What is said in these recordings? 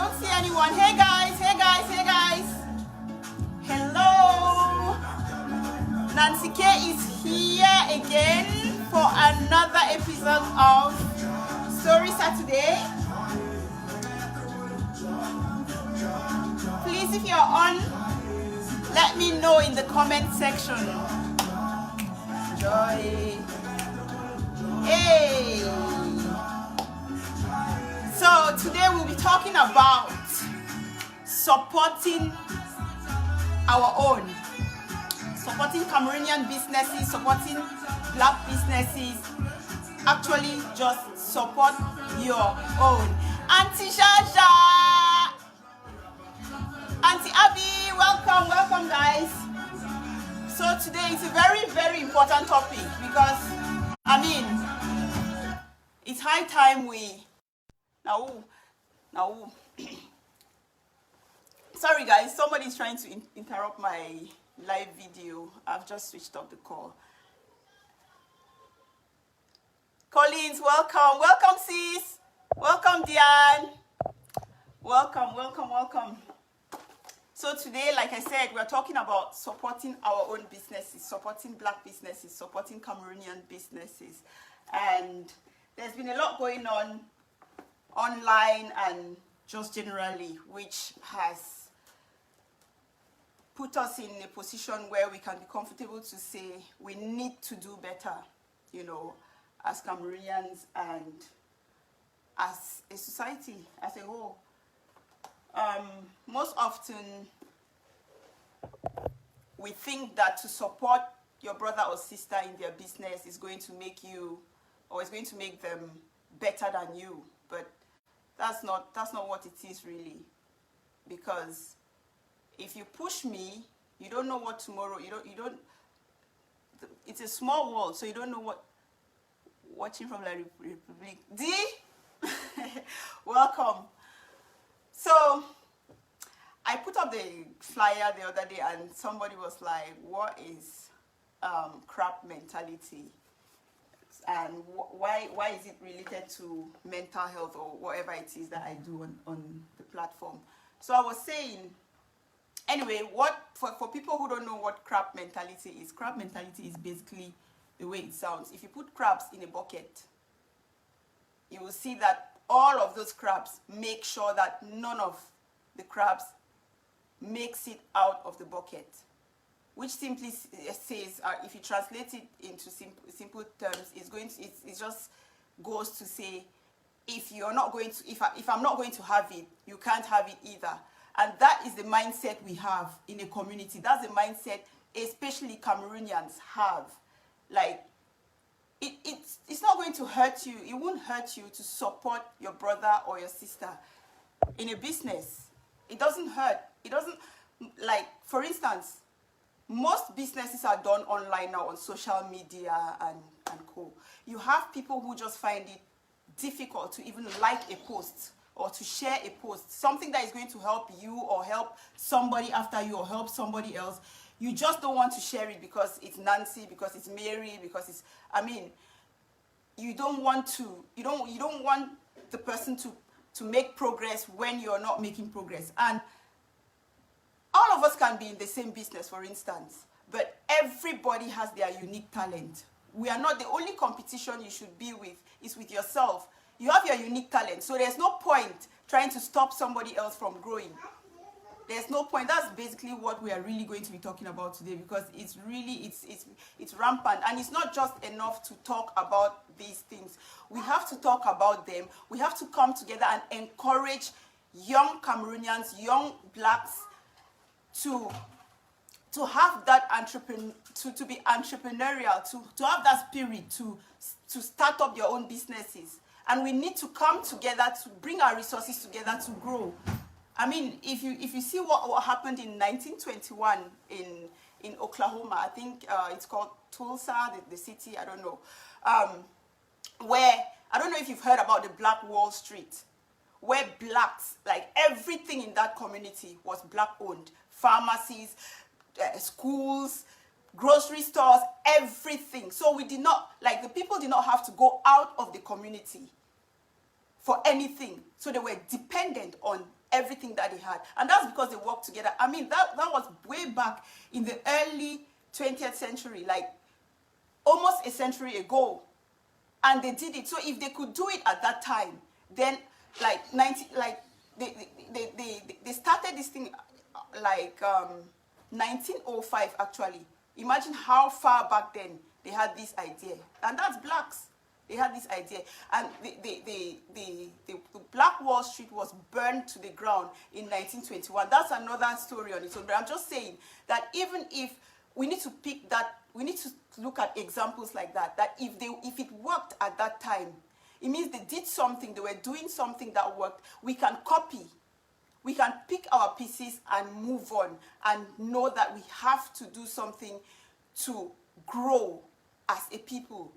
don't see anyone. Hey guys, hey guys, hey guys. Hello. Nancy K is here again for another episode of Story Saturday. Please, if you're on, let me know in the comment section. Joy. Hey. So today we'll be talking about supporting our own. Supporting Cameroonian businesses, supporting black businesses. Actually, just support your own. Auntie Shasha! Auntie Abby, welcome guys. So today it's a very, very important topic because, it's high time we... Now, sorry guys, somebody's trying to interrupt my live video. I've just switched off the call. Collins, welcome sis, welcome Diane, welcome. So today, like I said, we're talking about supporting our own businesses, supporting black businesses, supporting Cameroonian businesses. And there's been a lot going on online and just generally, which has put us in a position where we can be comfortable to say we need to do better, as Cameroonians and as a society as a whole. Most often, we think that to support your brother or sister in their business is going to make you, or is going to make them better than you. But that's not what it is really. Because if you push me, you don't know what tomorrow, it's a small world, so you don't know what. Watching from La Republic. D? Welcome. So, I put up the flyer the other day and somebody was like, what is crap mentality? And why is it related to mental health or whatever it is that I do on the platform? So I was saying, anyway, for people who don't know what crab mentality is basically the way it sounds. If you put crabs in a bucket, you will see that all of those crabs make sure that none of the crabs makes it out of the bucket. Which simply says, if you translate it into simple terms, it just goes to say, if I'm not going to have it, you can't have it either. And that is the mindset we have in a community. That's the mindset especially Cameroonians have. Like, it's not going to hurt you. It won't hurt you to support your brother or your sister in a business. It doesn't hurt. It doesn't, like, for instance, most businesses are done online now on social media and co. You have people who just find it difficult to even like a post or to share a post, something that is going to help you or help somebody after you or help somebody else. You just don't want to share it because it's Nancy, because it's Mary, because it's, you don't want the person to make progress when you're not making progress. And all of us can be in the same business, for instance, but everybody has their unique talent. We are not, the only competition you should be with is with yourself. You have your unique talent, so there's no point trying to stop somebody else from growing. There's no point. That's basically what we are really going to be talking about today, because it's really, it's rampant. And it's not just enough to talk about these things. We have to talk about them. We have to come together and encourage young Cameroonians, young blacks, to have that to be entrepreneurial, to have that spirit to start up your own businesses. And we need to come together to bring our resources together to grow. If you see what happened in 1921 in Oklahoma, I think it's called Tulsa, the city, I don't know, where, I don't know if you've heard about the Black Wall Street, where blacks, like everything in that community was black owned. Pharmacies, schools, grocery stores, everything. So we did not, like, the people did not have to go out of the community for anything. So they were dependent on everything that they had. And that's because they worked together. I mean, that was way back in the early 20th century, like almost a century ago. And they did it. So if they could do it at that time, then they started this thing like 1905 actually. Imagine how far back then they had this idea. And that's blacks. They had this idea. And the Black Wall Street was burned to the ground in 1921. That's another story on its own. But I'm just saying that even if we need to pick that, we need to look at examples like that, that if it worked at that time, it means they did something, they were doing something that worked. We can copy. We can pick our pieces and move on and know that we have to do something to grow as a people.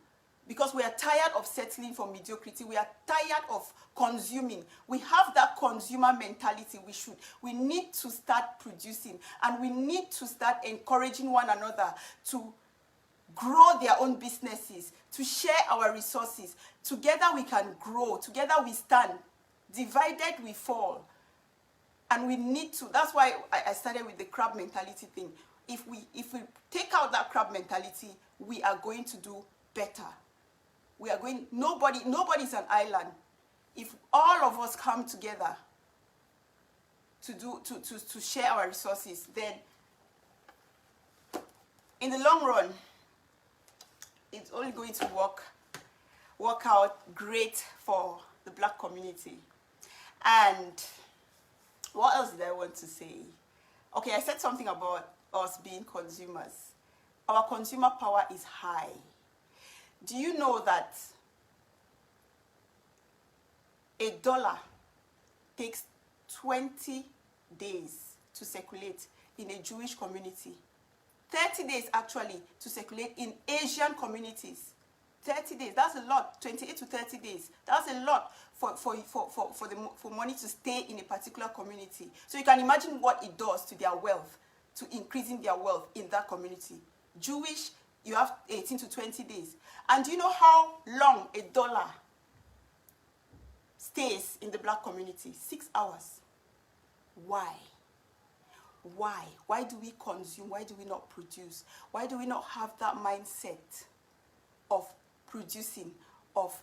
Because we are tired of settling for mediocrity. We are tired of consuming. We have that consumer mentality. We need to start producing. And we need to start encouraging one another to grow their own businesses, to share our resources. Together we can grow. Together we stand. Divided we fall. And we need to. That's why I started with the crab mentality thing. If we take out that crab mentality, we are going to do better. We are going. Nobody's an island. If all of us come together to share our resources, then in the long run, it's only going to work out great for the Black community. And what else did I want to say? Okay, I said something about us being consumers. Our consumer power is high. Do you know that $1 takes 20 days to circulate in a Jewish community? 30 days actually to circulate in Asian communities. 30 days, that's a lot. 28 to 30 days, that's a lot for money to stay in a particular community. So you can imagine what it does to their wealth, to increasing their wealth in that community. Jewish, you have 18 to 20 days. And do you know how long $1 stays in the Black community? 6 hours. Why? Why? Why do we consume? Why do we not produce? Why do we not have that mindset of producing, of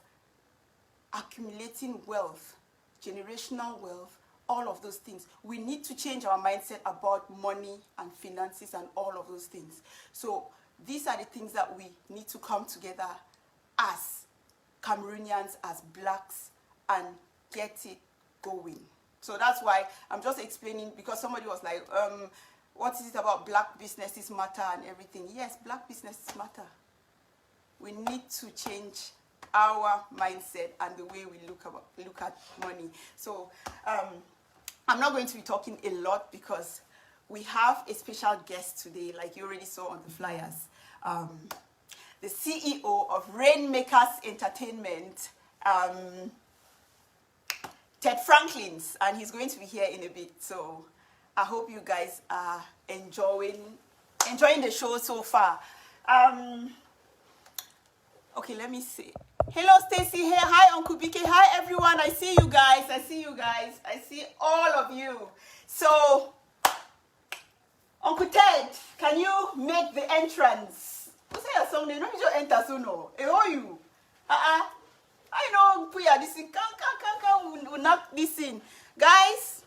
accumulating wealth, generational wealth, all of those things? We need to change our mindset about money and finances and all of those things. So these are the things that we need to come together as Cameroonians, as Blacks, and get it going. So that's why I'm just explaining, because somebody was like, what is it about Black businesses matter and everything? Yes, Black businesses matter. We need to change our mindset and the way we look at money. So I'm not going to be talking a lot because we have a special guest today, like you already saw on the flyers. The CEO of Rainmakers Entertainment, Ted Franklin's, and he's going to be here in a bit. So I hope you guys are enjoying the show so far. Okay, let me see. Hello, Stacy. Hey, hi, Uncle BK. Hi, everyone. I see you guys. I see all of you. So, Uncle Ted, can you make the entrance? Who say a song? No, you enter so no. Who you? I know. Puya, this in can knock this in, guys.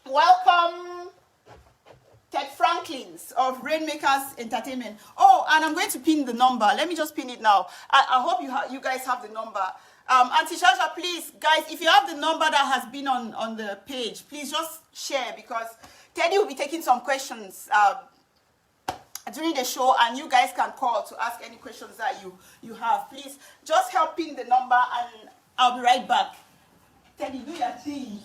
Welcome, Ted Franklin's of Rainmakers Entertainment. Oh, and I'm going to pin the number. Let me just pin it now. I hope you guys have the number. Auntie Shasha, please, guys, if you have the number that has been on the page, please just share, because Teddy will be taking some questions during the show, and you guys can call to ask any questions that you have. Please just help pin the number, and I'll be right back. Teddy, do your thing.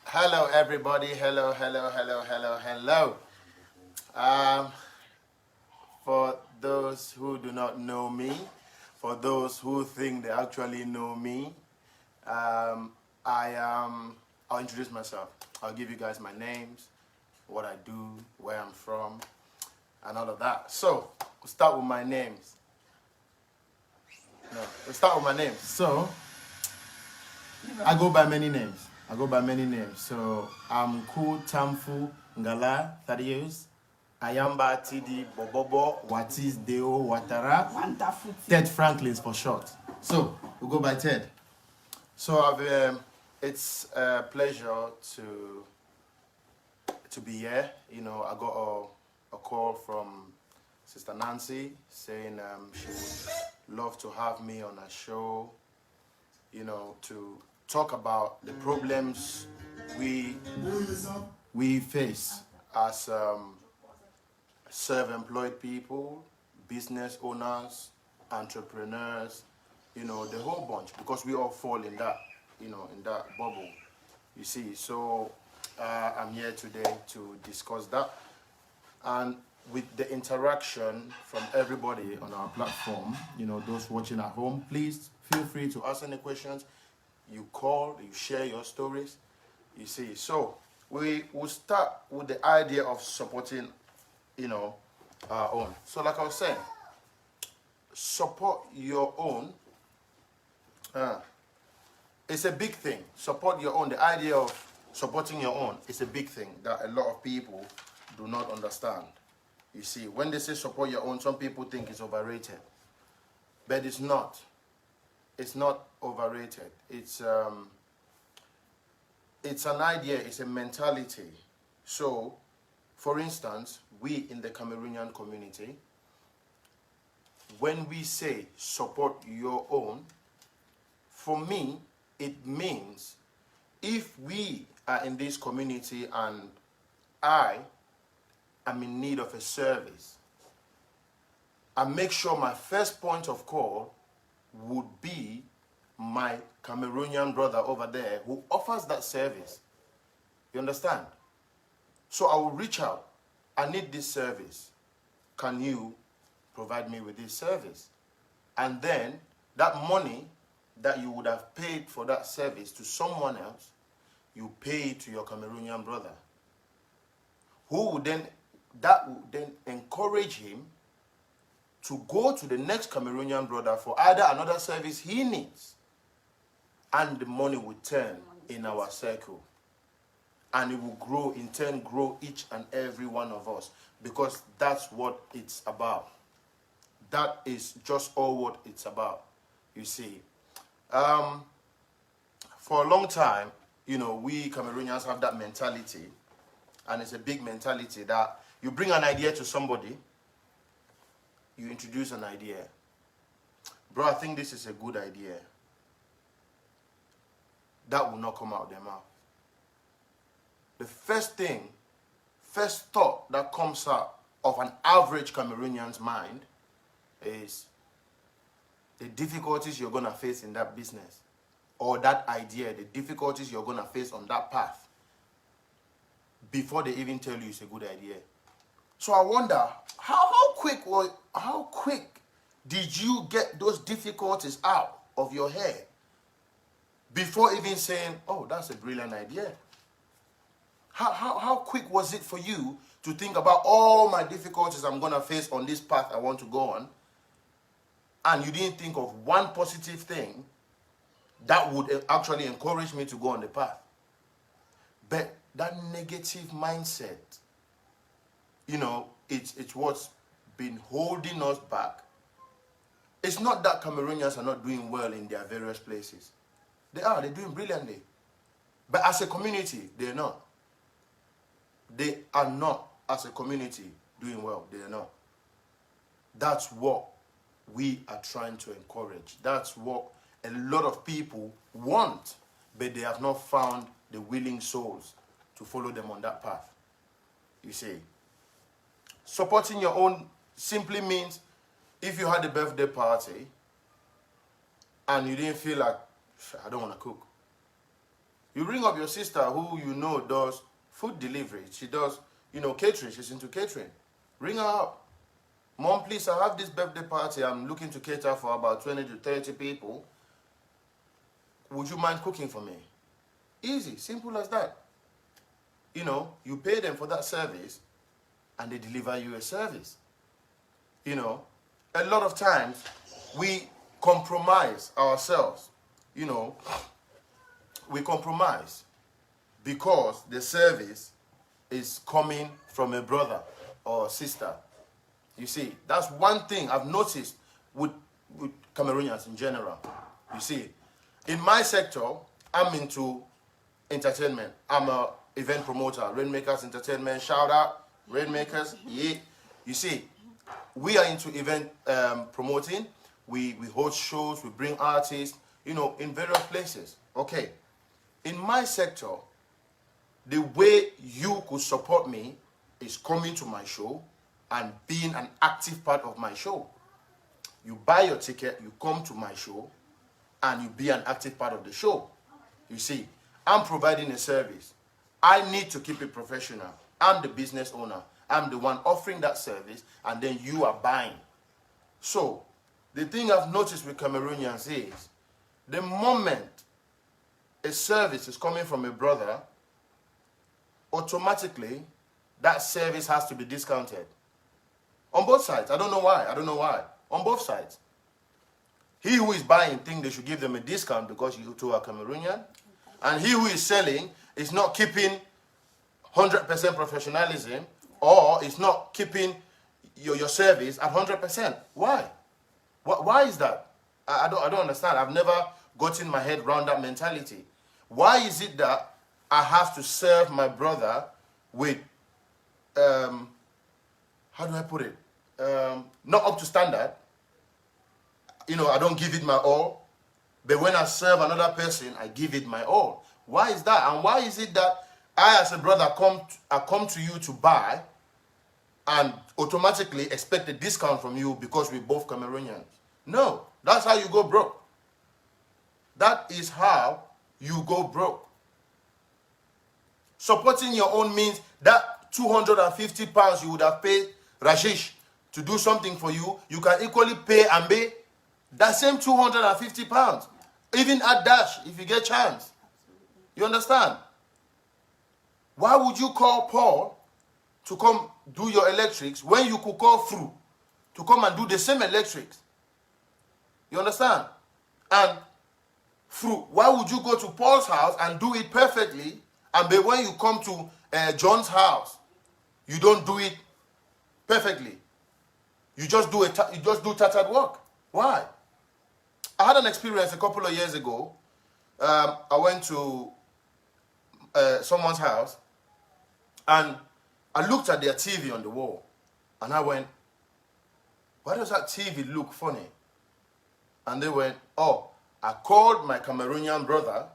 Hello, everybody. Hello. For those who do not know me, for those who think they actually know me, I'll introduce myself. I'll give you guys my names, what I do, where I'm from, and all of that. So, we'll start with my names. So, I go by many names. I go by many names. So I'm Ku Tamfu Ngala Thaddeus. Ayamba TD Bobobo Watis Deo Watara. Ted Franklin's for short. So we go by Ted. So it's a pleasure to be here. You know, I got a call from Sister Nancy saying she would love to have me on a show, you know, to talk about the problems we face as self-employed people, business owners, entrepreneurs, you know, the whole bunch, because we all fall in that, you know, in that bubble, you see. So I'm here today to discuss that. And with the interaction from everybody on our platform, you know, those watching at home, please feel free to ask any questions. You call, you share your stories, you see. So we will start with the idea of supporting, you know, our own. So like I was saying, support your own. It's a big thing. Support your own. The idea of supporting your own is a big thing that a lot of people do not understand. You see, when they say support your own, some people think it's overrated. But it's not. It's not overrated. It's an idea, it's a mentality. So, for instance, we in the Cameroonian community, when we say support your own, for me, it means if we are in this community and I am in need of a service, I make sure my first point of call would be my Cameroonian brother over there who offers that service. You understand? So I will reach out. I need this service. Can you provide me with this service? And then that money that you would have paid for that service to someone else, you pay to your Cameroonian brother. That would then encourage him to go to the next Cameroonian brother for either another service he needs, and the money will turn in our circle. And it will grow, in turn, grow each and every one of us, because that's what it's about. That is just all what it's about, you see. For a long time, you know, we Cameroonians have that mentality, and it's a big mentality that you bring an idea to somebody, you introduce an idea. Bro, I think this is a good idea. That will not come out their mouth. The first thought that comes out of an average Cameroonian's mind is the difficulties you're going to face in that business, or that idea, the difficulties you're going to face on that path, before they even tell you it's a good idea. So I wonder, how quick did you get those difficulties out of your head before even saying, oh, that's a brilliant idea? How quick was it for you to think about all my difficulties I'm going to face on this path I want to go on, and you didn't think of one positive thing that would actually encourage me to go on the path? But that negative mindset, you know, it's what's been holding us back. It's not that Cameroonians are not doing well in their various places. They're doing brilliantly. But as a community, they're not. They are not, as a community, doing well. They are not. That's what we are trying to encourage. That's what a lot of people want, but they have not found the willing souls to follow them on that path. You see, supporting your own simply means, if you had a birthday party and you didn't feel like, I don't want to cook, you ring up your sister who you know does food delivery. She does, you know, catering. She's into catering. Ring her up. Mom, please, I have this birthday party. I'm looking to cater for about 20 to 30 people. Would you mind cooking for me? Easy, simple as that. You know, you pay them for that service and they deliver you a service. You know, a lot of times we compromise ourselves, you know, we compromise because the service is coming from a brother or sister. You see, that's one thing I've noticed with Cameroonians in general. You see, in my sector, I'm into entertainment. I'm a event promoter, Rainmakers Entertainment, shout out, Rainmakers, yeah. You see, we are into event promoting. We host shows, we bring artists, you know, in various places. Okay, in my sector, the way you could support me is coming to my show and being an active part of my show. You buy your ticket, you come to my show, and you be an active part of the show. You see, I'm providing a service. I need to keep it professional. I'm the business owner. I'm the one offering that service, and then you are buying. So, the thing I've noticed with Cameroonians is, the moment a service is coming from a brother, automatically, that service has to be discounted. On both sides. I don't know why. On both sides. He who is buying thinks they should give them a discount because you two are Cameroonian. And he who is selling is not keeping 100% professionalism, or is not keeping your service at 100%. Why? Why is that? I don't understand. I've never gotten my head around that mentality. Why is it that I have to serve my brother with, how do I put it? Not up to standard. You know, I don't give it my all. But when I serve another person, I give it my all. Why is that? And why is it that I, as a brother, come to you to buy and automatically expect a discount from you because we're both Cameroonians? No, that's how you go broke. That is how you go broke. Supporting your own means that £250 you would have paid Rashish to do something for you, you can equally pay Ambe that same £250. Even at Dash, if you get chance. You understand? Why would you call Paul to come do your electrics when you could call Fru to come and do the same electrics? You understand? And Fru, why would you go to Paul's house and do it perfectly, and but when you come to John's house, you don't do it perfectly? You just do tattered work. Why? I had an experience a couple of years ago. I went to someone's house, and I looked at their TV on the wall, and I went, why does that TV look funny? And they went, oh, I called my Cameroonian brother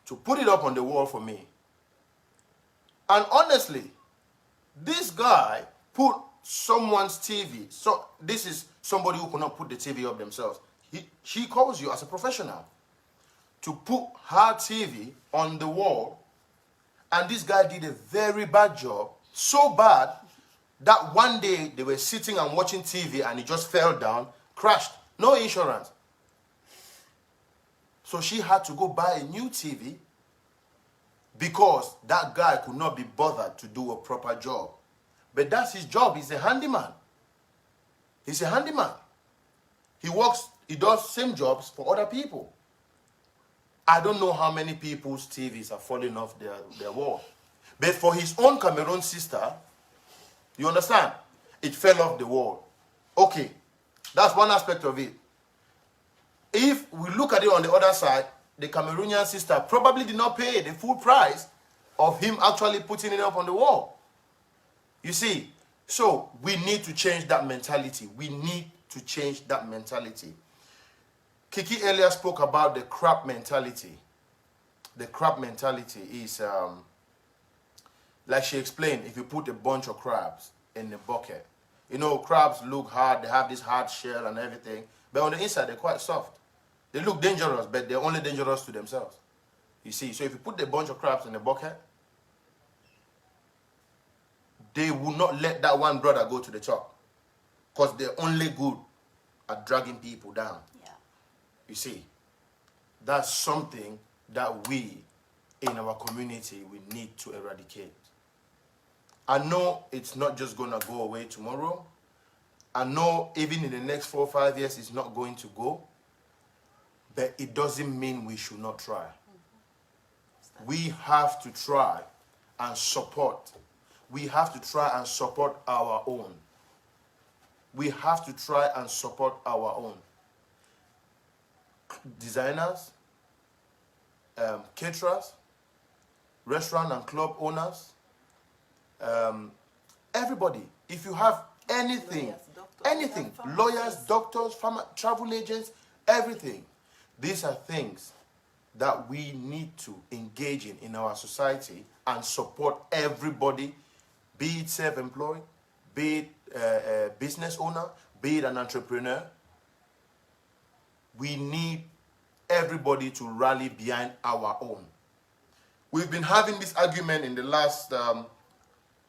to put it up on the wall for me. And honestly, this guy put someone's TV. So this is somebody who cannot put the TV up themselves. She calls you as a professional to put her TV on the wall, and this guy did a very bad job, so bad that one day they were sitting and watching TV and he just fell down, crashed, no insurance. So she had to go buy a new TV because that guy could not be bothered to do a proper job. But that's his job. He's a handyman. He's a handyman. He does same jobs for other people. I don't know how many people's TVs are falling off their wall. But for his own Cameroon sister, you understand? It fell off the wall. Okay, that's one aspect of it. If we look at it on the other side, the Cameroonian sister probably did not pay the full price of him actually putting it up on the wall. You see, so we need to change that mentality. We need to change that mentality. Kiki earlier spoke about the crab mentality. The crab mentality is, like she explained, if you put a bunch of crabs in a bucket. You know, crabs look hard, they have this hard shell and everything, but on the inside they're quite soft. They look dangerous, but they're only dangerous to themselves. You see, so if you put a bunch of crabs in a bucket, they will not let that one brother go to the top because they're only good at dragging people down. Yeah. You see, that's something that we in our community we need to eradicate. I know it's not just going to go away tomorrow. I know even in the next 4 or 5 years it's not going to go. But it doesn't mean we should not try. we have to try and support. We have to try and support our own. We have to try and support our own. Designers, caterers, restaurant and club owners, everybody. If you have anything, lawyers, doctors, travel agents, everything. These are things that we need to engage in our society and support everybody, be it self-employed, be it a business owner, be it an entrepreneur. We need everybody to rally behind our own. We've been having this argument in the last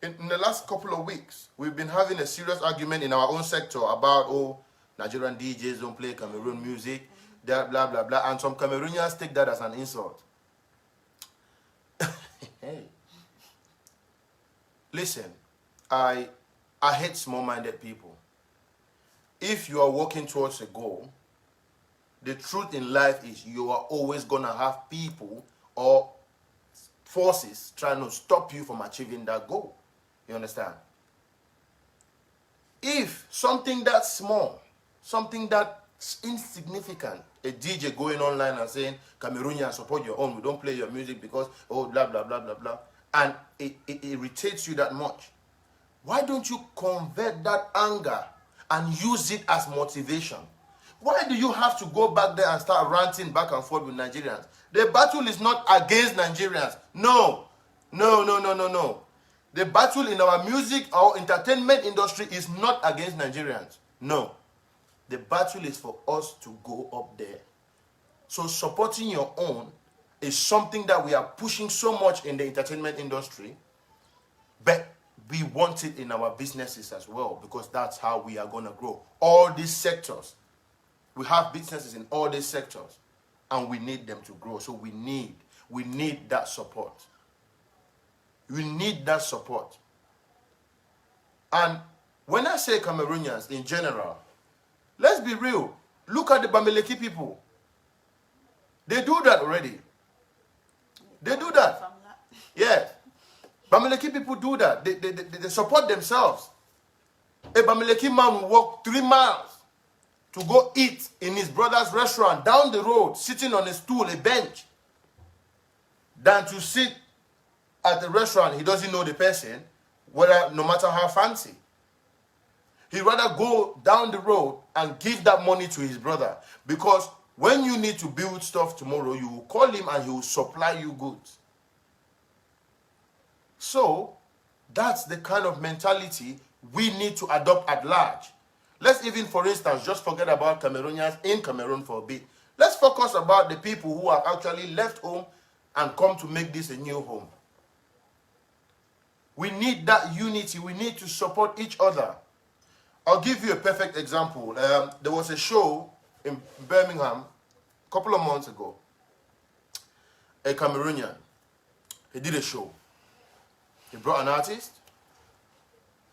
in the last couple of weeks. We've been having a serious argument in our own sector about, oh, Nigerian DJs don't play Cameroon music, blah, blah, blah, blah. And some Cameroonians take that as an insult. Hey. Listen, I hate small-minded people. If you are working towards a goal, the truth in life is you are always going to have people or forces trying to stop you from achieving that goal. You understand? If something that small, something that's insignificant, a DJ going online and saying, Cameroonians, support your own, we don't play your music because, oh, blah, blah, blah, blah, blah, and it irritates you that much, why don't you convert that anger and use it as motivation? Why do you have to go back there and start ranting back and forth with Nigerians? The battle is not against Nigerians. No. No, no, no, no, no. The battle in our music or entertainment industry is not against Nigerians. No. The battle is for us to go up there. So supporting your own is something that we are pushing so much in the entertainment industry, but we want it in our businesses as well, because that's how we are going to grow. All these sectors, we have businesses in all these sectors, and we need them to grow. So we need that support. We need that support. And when I say Cameroonians in general, let's be real. Look at the Bamileke people. They do that already. They do that. Yes. Bamileke people do that. They support themselves. A Bamileke man will walk 3 miles to go eat in his brother's restaurant down the road, sitting on a stool, a bench, than to sit at the restaurant. He doesn't know the person, no matter how fancy. He'd rather go down the road and give that money to his brother, because when you need to build stuff tomorrow, you will call him and he will supply you goods. So that's the kind of mentality we need to adopt at large. Let's even, for instance, just forget about Cameroonians in Cameroon for a bit. Let's focus about the people who have actually left home and come to make this a new home. We need that unity. We need to support each other. I'll give you a perfect example. There was a show in Birmingham a couple of months ago. A Cameroonian, he did a show. He brought an artist.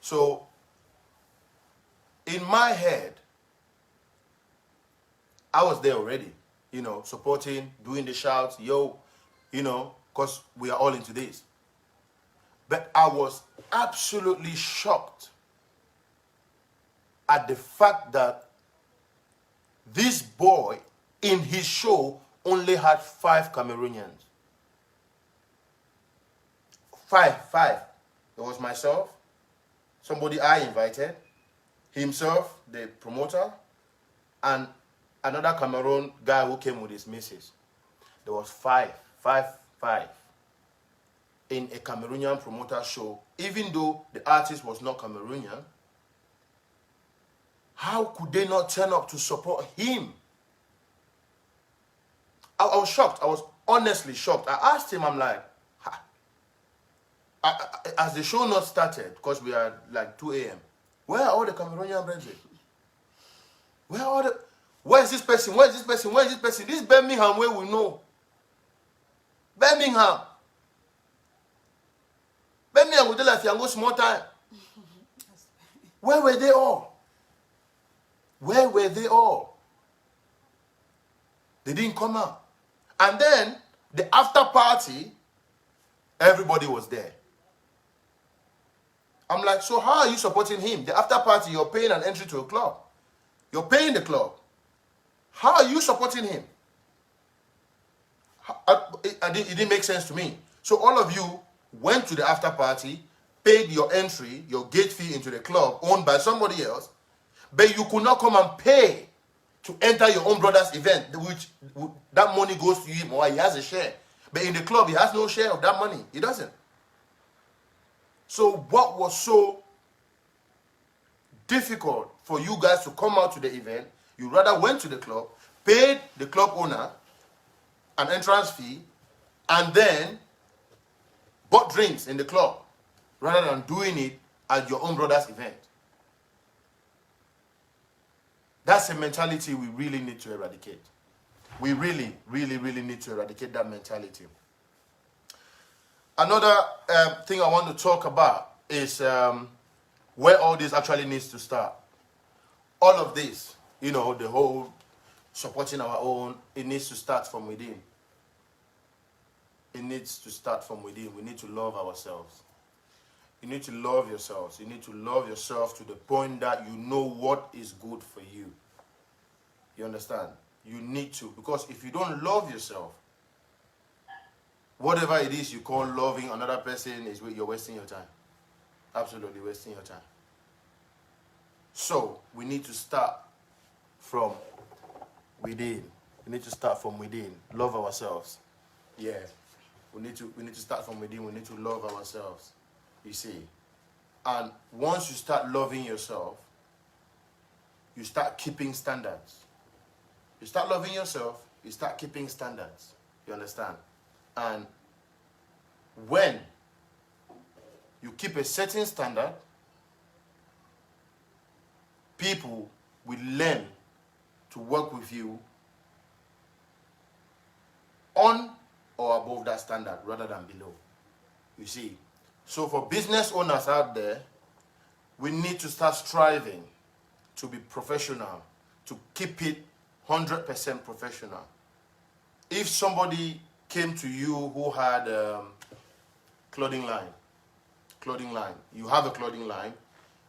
So, in my head, I was there already, supporting, doing the shouts, because we are all into this. But I was absolutely shocked at the fact that this boy in his show only had 5 Cameroonians. 5. There was myself, somebody I invited, himself, the promoter, and another Cameroon guy who came with his missus. There was 5 in a Cameroonian promoter show, even though the artist was not Cameroonian. How could they not turn up to support him? I was shocked. I was honestly shocked. I asked him, I'm like, as the show not started, because we are like 2 a.m., where are all the Cameroonian brethren? Where is this person? Where is this person? Where is this person? This Birmingham where we know. Birmingham would tell us go small time. Where were they all? Where were they all? They didn't come out. And then the after party Everybody was there. I'm like, so how are you supporting him? The after party, you're paying an entry to a club. You're paying the club. How are you supporting him? It didn't make sense to me. So all of you went to the after party, paid your entry, your gate fee into the club owned by somebody else, but you could not come and pay to enter your own brother's event, which that money goes to him or he has a share. But in the club, he has no share of that money. He doesn't. So what was so difficult for you guys to come out to the event? You rather went to the club, paid the club owner an entrance fee, and then bought drinks in the club rather than doing it at your own brother's event. That's a mentality we really need to eradicate. We really, really, really need to eradicate that mentality. Another thing I want to talk about is where all this actually needs to start. All of this, the whole supporting our own, it needs to start from within. It needs to start from within. We need to love ourselves. You need to love yourselves. You need to love yourself to the point that you know what is good for you. You understand? You need to. Because if you don't love yourself, whatever it is you call loving another person, you're wasting your time. Absolutely wasting your time. So, we need to start from within. We need to start from within. Love ourselves. Yeah. We need to start from within. We need to love ourselves. You see. And once you start loving yourself, you start keeping standards. You start loving yourself, you start keeping standards. You understand? And when you keep a certain standard, people will learn to work with you on or above that standard rather than below. You see? So for business owners out there, we need to start striving to be professional, to keep it 100% professional. If somebody came to you who had clothing line, you have a clothing line,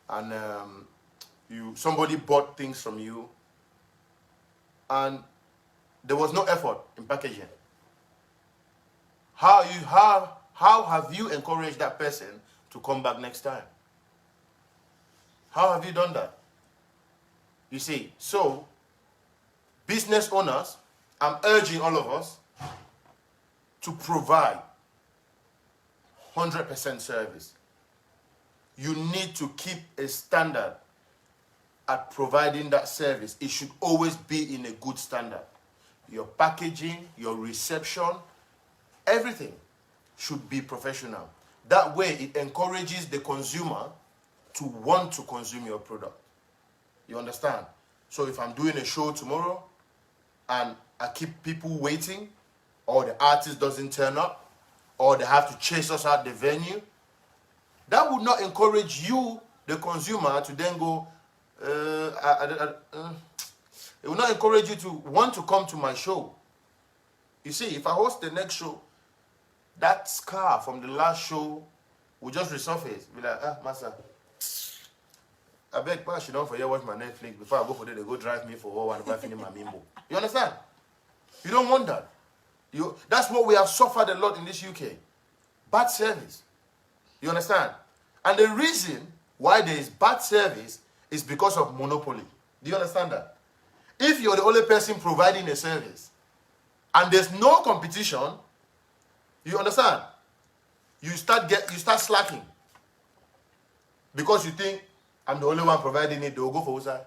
and somebody bought things from you, and there was no effort in packaging. How have you encouraged that person to come back next time? How have you done that? You see, so business owners, I'm urging all of us to provide 100% service. You need to keep a standard at providing that service. It should always be in a good standard. Your packaging, your reception, everything should be professional. That way it encourages the consumer to want to consume your product. You understand? So if I'm doing a show tomorrow and I keep people waiting, or the artist doesn't turn up, or they have to chase us out the venue, that would not encourage you, the consumer, to then go, it will not encourage you to want to come to my show. You see, if I host the next show, that scar from the last show will just resurface. Be like, master, I beg pass you don't forget watch my Netflix before I go for there, they go drive me for one and finish my mimbo. You understand? You don't want that. That's what we have suffered a lot in this UK. Bad service. You understand? And the reason why there is bad service is because of monopoly. Do you understand that? If you're the only person providing a service and there's no competition, you understand? You start slacking. Because you think I'm the only one providing it, they'll go for Usa.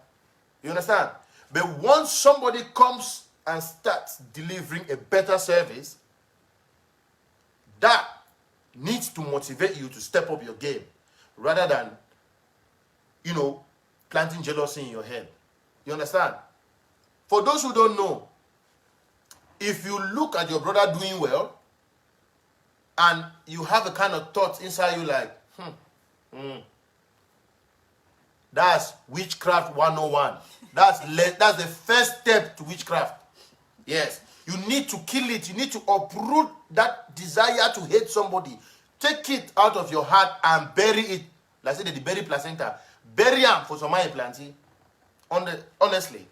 You understand? But once somebody comes and starts delivering a better service, that needs to motivate you to step up your game rather than, planting jealousy in your head. You understand? For those who don't know, if you look at your brother doing well and you have a kind of thought inside you like, that's witchcraft 101. That's the first step to witchcraft. Yes. You need to kill it. You need to uproot that desire to hate somebody. take it out of your heart and bury it. Like I said, the bury placenta. Bury them for some planting. Honestly,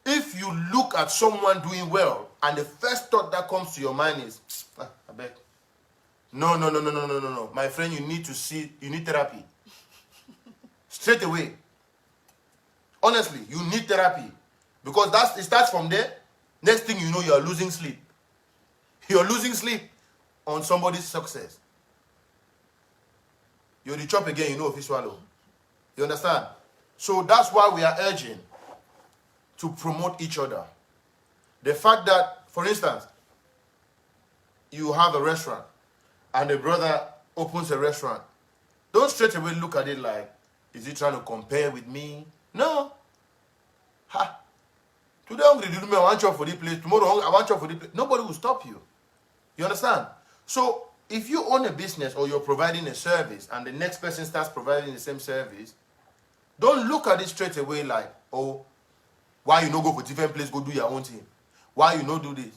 if you look at someone doing well and the first thought that comes to your mind is, I beg. No. My friend, you need therapy. Straight away. Honestly, you need therapy. Because it starts from there. Next thing you know, you are losing sleep. You're losing sleep on somebody's success. You're the chop again, you know if you swallow. You understand? So that's why we are urging to promote each other. The fact that, for instance, you have a restaurant and a brother opens a restaurant, don't straight away look at it like, is he trying to compare with me? No. Ha. Today I'm going to do I want you for this place. Tomorrow I want you for this place. Nobody will stop you. You understand? So if you own a business or you're providing a service and the next person starts providing the same service, don't look at it straight away like, oh, why you no go for different place, go do your own thing? Why you no do this?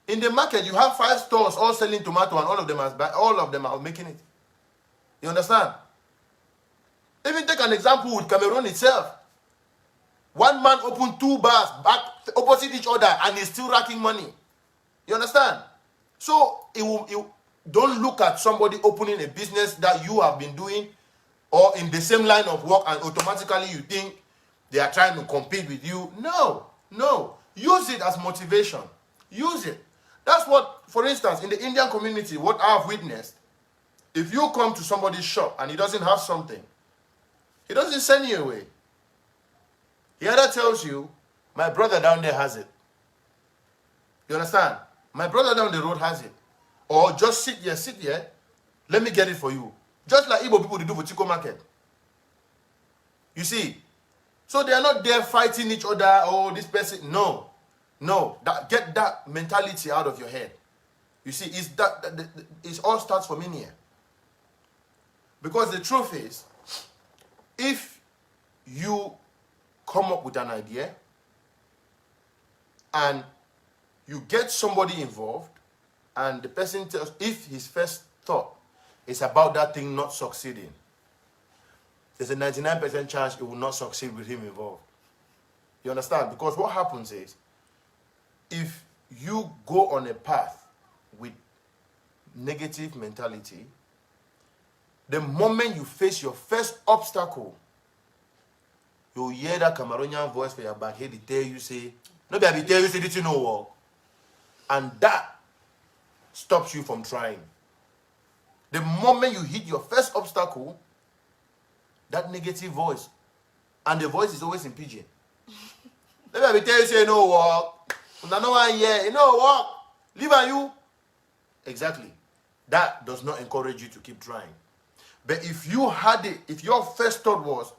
In the market, you have 5 stores all selling tomato and all of them are making it. You understand? Even take an example with Cameroon itself. One man opened 2 bars back opposite each other and he's still racking money. You understand? So don't look at somebody opening a business that you have been doing or in the same line of work and automatically you think they are trying to compete with you. No. Use it as motivation. Use it. That's what, for instance, in the Indian community, what I've witnessed, if you come to somebody's shop and he doesn't have something, he doesn't send you away. He either tells you, my brother down there has it. You understand? My brother down the road has it. Or just sit here, let me get it for you. Just like Igbo people do for Chico Market. You see? So they are not there fighting each other, oh, this person. No. Get that mentality out of your head. You see, it all starts from in here. Because the truth is, if you come up with an idea and you get somebody involved and the person tells, if his first thought is about that thing not succeeding, there's a 99% chance it will not succeed with him involved. You understand? Because what happens is, if you go on a path with negative mentality, the moment you face your first obstacle, you'll hear that Cameroonian voice for your back here, they tell you, say, no, baby, tell you, say, did you know what? And that stops you from trying. The moment you hit your first obstacle, that negative voice, and the voice is always in pidgin. Let me tell you, say, no work. No one here, you know what? Leave on you. Exactly. That does not encourage you to keep trying. But if you had it, if your first thought was,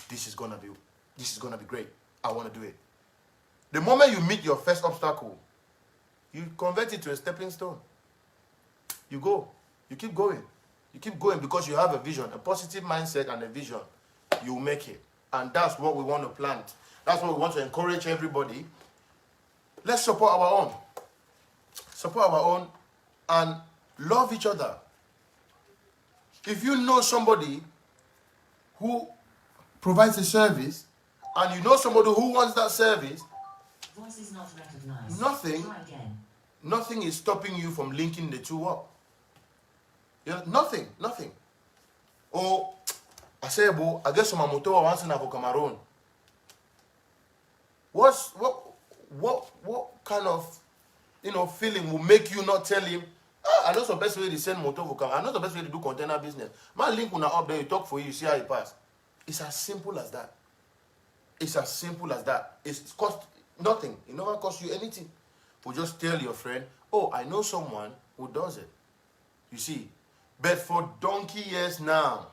this is gonna be great, I want to do it. The moment you meet your first obstacle, you convert it to a stepping stone. You go. You keep going. You keep going because you have a vision, a positive mindset and a vision. You will make it. And that's what we want to plant. That's what we want to encourage everybody. Let's support our own. Support our own and love each other. If you know somebody who provides a service and you know somebody who wants that service, voice is not recognized. Nothing is stopping you from linking the two up. You know, nothing. Oh, I say, I guess my motor wants to for Cameroon. What kind of feeling will make you not tell him, I know the best way to send motor for Cameroon. I know the best way to do container business. My link will up there, you talk for you, see how it pass. It's as simple as that. It's cost nothing. It never costs you anything. For just tell your friend, oh, I know someone who does it. You see. But for donkey years now,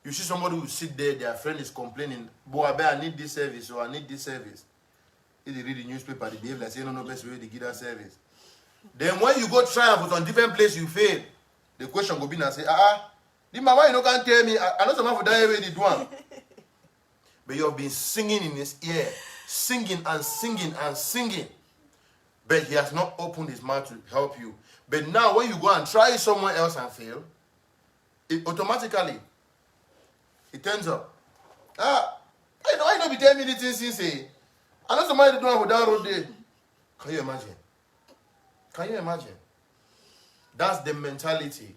you see somebody who sit there, their friend is complaining, boy, I need this service or I need this service. If they read the newspaper, they behave like say, no, best way to give that service. Then when you go try and put on different place, you fail. The question go be and say, this man, why you can't tell me? I know someone for that way they do one. But you have been singing in his ear, singing and singing and singing. but he has not opened his mouth to help you. But now when you go and try it somewhere else and fail, it automatically, it turns up. I know be telling me the things since say, I know somebody doing for that road there. Can you imagine? Can you imagine? That's the mentality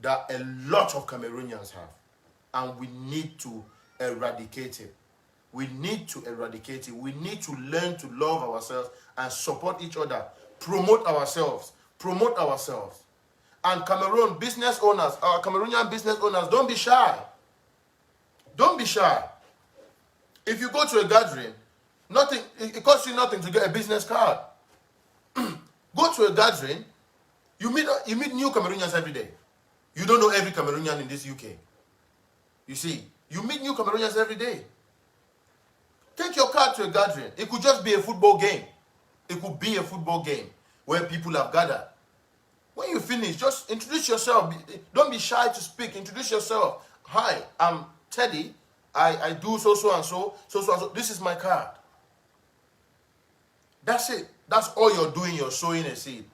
that a lot of Cameroonians have. And we need to eradicate it. We need to eradicate it. We need to learn to love ourselves and support each other. Promote ourselves. Promote ourselves. And Cameroon business owners, our Cameroonian business owners, don't be shy. Don't be shy. If you go to a gathering, it costs you nothing to get a business card. Go to a gathering, you meet new Cameroonians every day. You don't know every Cameroonian in this UK. You see, you meet new Cameroonians every day. Take your card to a gathering. It could just be a football game. It could be a football game where people have gathered. When you finish, just introduce yourself. Don't be shy to speak. Introduce yourself. Hi, I'm Teddy. I do so and so. This is my card. That's it. That's all you're doing. You're sowing a seed.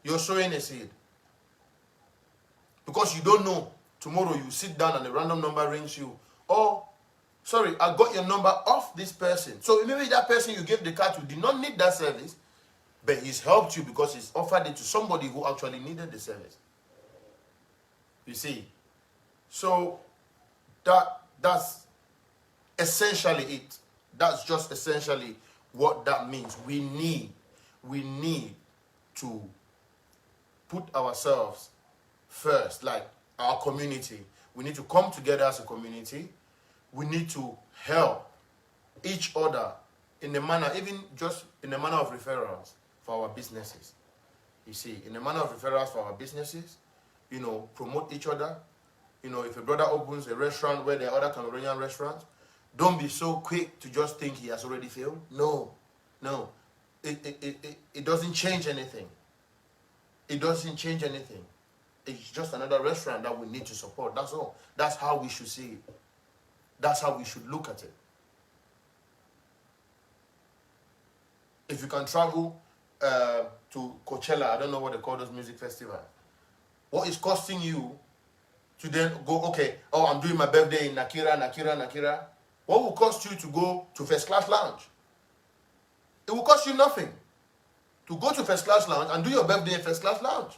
You're sowing a seed. Because you don't know. Tomorrow you sit down and a random number rings you. Oh, sorry, I got your number off this person. So maybe that person you gave the card to did not need that service, but he's helped you because he's offered it to somebody who actually needed the service. You see? So that's essentially it. That's just essentially what that means. We need to put ourselves first, like our community. We need to come together as a community. We need to help each other in the manner, even just in the manner of referrals for our businesses. You see, in the manner of referrals for our businesses, promote each other. If a brother opens a restaurant where there are other Cameroonian restaurants, don't be so quick to just think he has already failed. No. It doesn't change anything. It doesn't change anything. It's just another restaurant that we need to support. That's all. That's how we should see it. That's how we should look at it. If you can travel to Coachella, I don't know what they call those music festivals, what is costing you to then go, okay, I'm doing my birthday in Nakira. What will cost you to go to first class lounge? It will cost you nothing to go to first class lounge and do your birthday in first class lounge.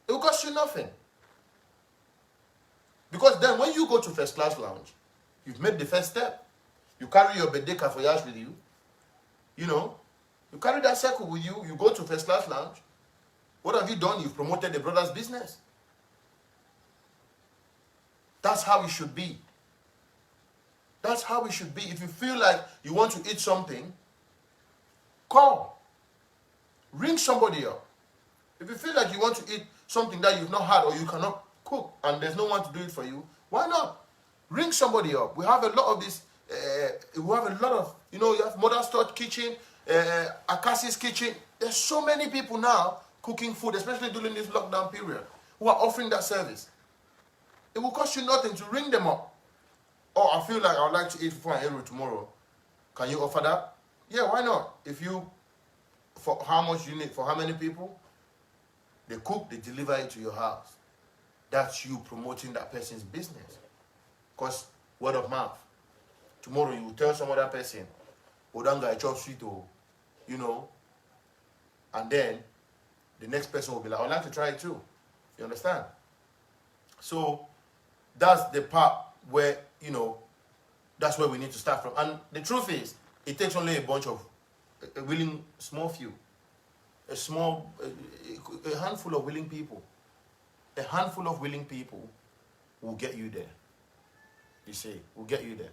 It will cost you nothing. Because then when you go to first class lounge, you've made the first step. You carry your birthday cafetage with you. You carry that circle with you. You go to first class lounge. What have you done? You've promoted the brother's business. That's how it should be. That's how it should be. If you feel like you want to eat something, call. Ring somebody up. If you feel like you want to eat something that you've not had or you cannot cook and there's no one to do it for you, why not? Ring somebody up. We have a lot of this. We have a lot of, you have Mother's Touch Kitchen, Akasi's Kitchen. There's so many people now cooking food, especially during this lockdown period, who are offering that service. It will cost you nothing to ring them up. Oh, I feel like I would like to eat fufu and eru tomorrow. Can you offer that? Yeah, why not? For how much you need, for how many people? They cook, they deliver it to your house. That's you promoting that person's business. Because word of mouth. Tomorrow you will tell some other person, Odanga, I chop sweet, and then the next person will be like, I'd like to try it too. You understand? So that's the part where, that's where we need to start from. And the truth is, it takes only a bunch of a willing small few, a handful of willing people. A handful of willing people will get you there. You see, will get you there.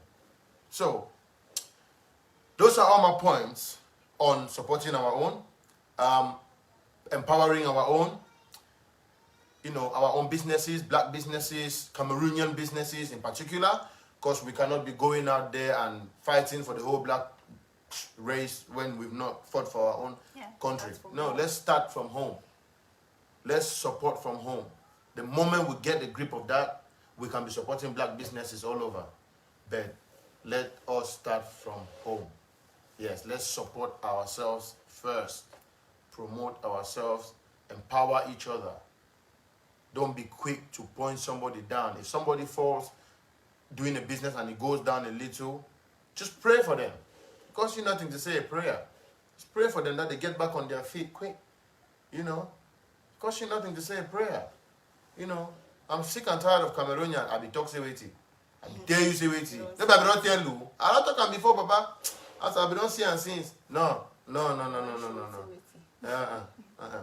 So, those are all my points on supporting our own, empowering our own, our own businesses, black businesses, Cameroonian businesses in particular, because we cannot be going out there and fighting for the whole black race when we've not fought for our own country. No, let's start from home. Let's support from home. The moment we get the grip of that, we can be supporting black businesses all over. But let us start from home. Yes, let's support ourselves first. Promote ourselves, empower each other. Don't be quick to point somebody down. If somebody falls doing a business and it goes down a little, just pray for them. It costs you nothing to say a prayer. Just pray for them that they get back on their feet quick. You know, it costs you nothing to say a prayer. You know, I'm sick and tired of Cameroonian. I be talking with you. I be tell you say with you. Maybe I be not tell you. I don't talk before, Papa. As I be don't see and since. No.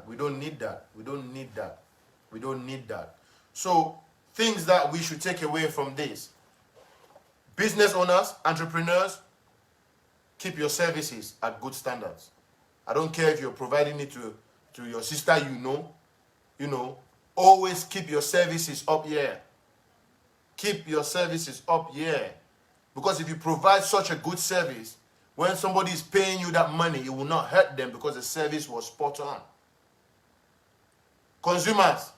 We don't need that. We don't need that. We don't need that. So, things that we should take away from this. Business owners, entrepreneurs, keep your services at good standards. I don't care if you're providing it to your sister you know, always keep your services up here. Keep your services up here. Because if you provide such a good service, when somebody is paying you that money, it will not hurt them because the service was spot on. Consumers,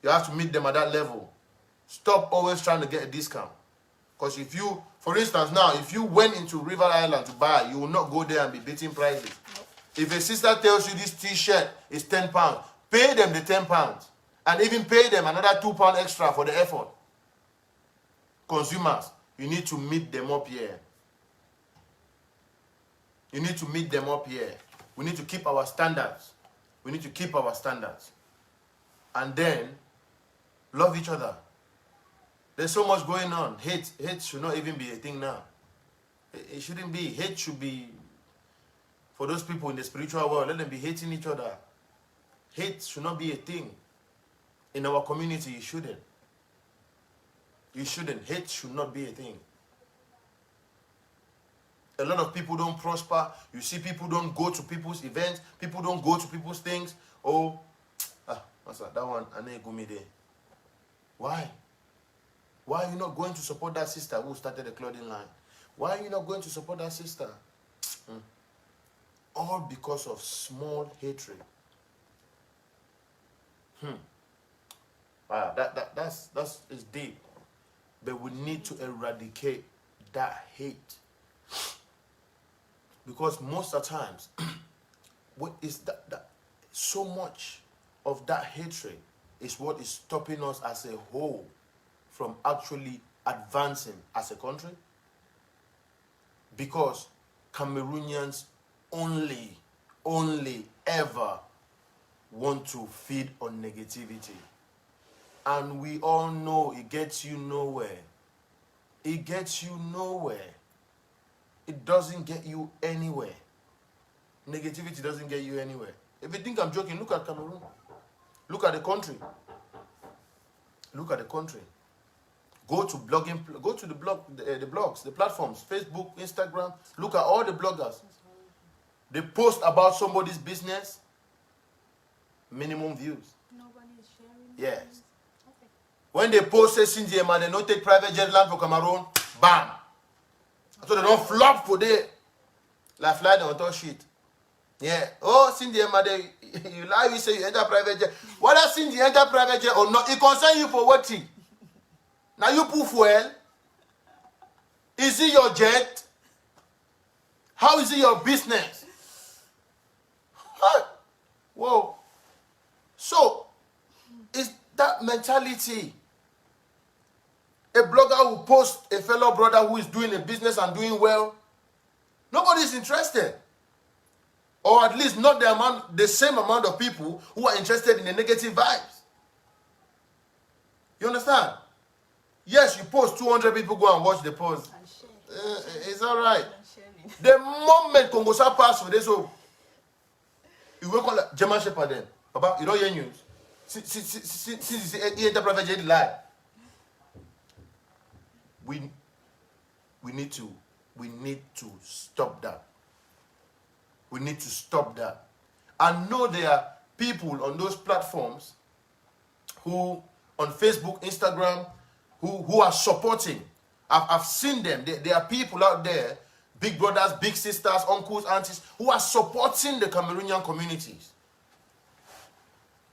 you have to meet them at that level. Stop always trying to get a discount. Because if you, for instance now, if you went into River Island to buy, you will not go there and be beating prices. If a sister tells you this t-shirt is £10, pay them the £10. And even pay them another £2 extra for the effort. Consumers, you need to meet them up here. You need to meet them up here. We need to keep our standards. We need to keep our standards. And then, love each other. There's so much going on. Hate should not even be a thing now. It shouldn't be. Hate should be for those people in the spiritual world. Let them be hating each other. Hate should not be a thing. In our community, it shouldn't. You shouldn't. Hate should not be a thing. A lot of people don't prosper. You see people don't go to people's events. People don't go to people's things. Oh, that one, I need to go me there. Why? Why are you not going to support that sister who started the clothing line? Why are you not going to support that sister? All because of small hatred. Wow, that's it's deep. But we need to eradicate that hate. Because most of the times, what is that so much of that hatred is what is stopping us as a whole from actually advancing as a country. Because Cameroonians only ever want to feed on negativity. And we all know it gets you nowhere. It gets you nowhere. It doesn't get you anywhere. Negativity doesn't get you anywhere. If you think I'm joking, look at Cameroon. Look at the country. Look at the country. Go to blogging. Go to the blogs, the platforms, Facebook, Instagram. Look at all the bloggers. They post about somebody's business. Minimum views. Nobody is sharing. Yes. Okay. When they post say Cindy man, they don't take private jet land for Cameroon. Bam. So they don't flop for day. Like fly on top shit. Yeah. Oh, Cindy man, you lie. You say you enter private jet. Whether Cindy enter private jet or not, it concern you for what thing? Now you put fuel. Is it your jet? How is it your business? Huh? Whoa. So, it's that mentality. A blogger will post a fellow brother who is doing a business and doing well. Nobody is interested. Or at least not the same amount of people who are interested in the negative vibes. You understand? Yes, you post, 200 people go and watch the post. It's all right. The moment Congosa pass for this, so you will call German Shepherd then. Papa, you don't hear news. Since he enter private jet lie. We need to stop that. We need to stop that. I know there are people on those platforms who, on Facebook, Instagram, who are supporting. I've seen them. There are people out there, big brothers, big sisters, uncles, aunties, who are supporting the Cameroonian communities.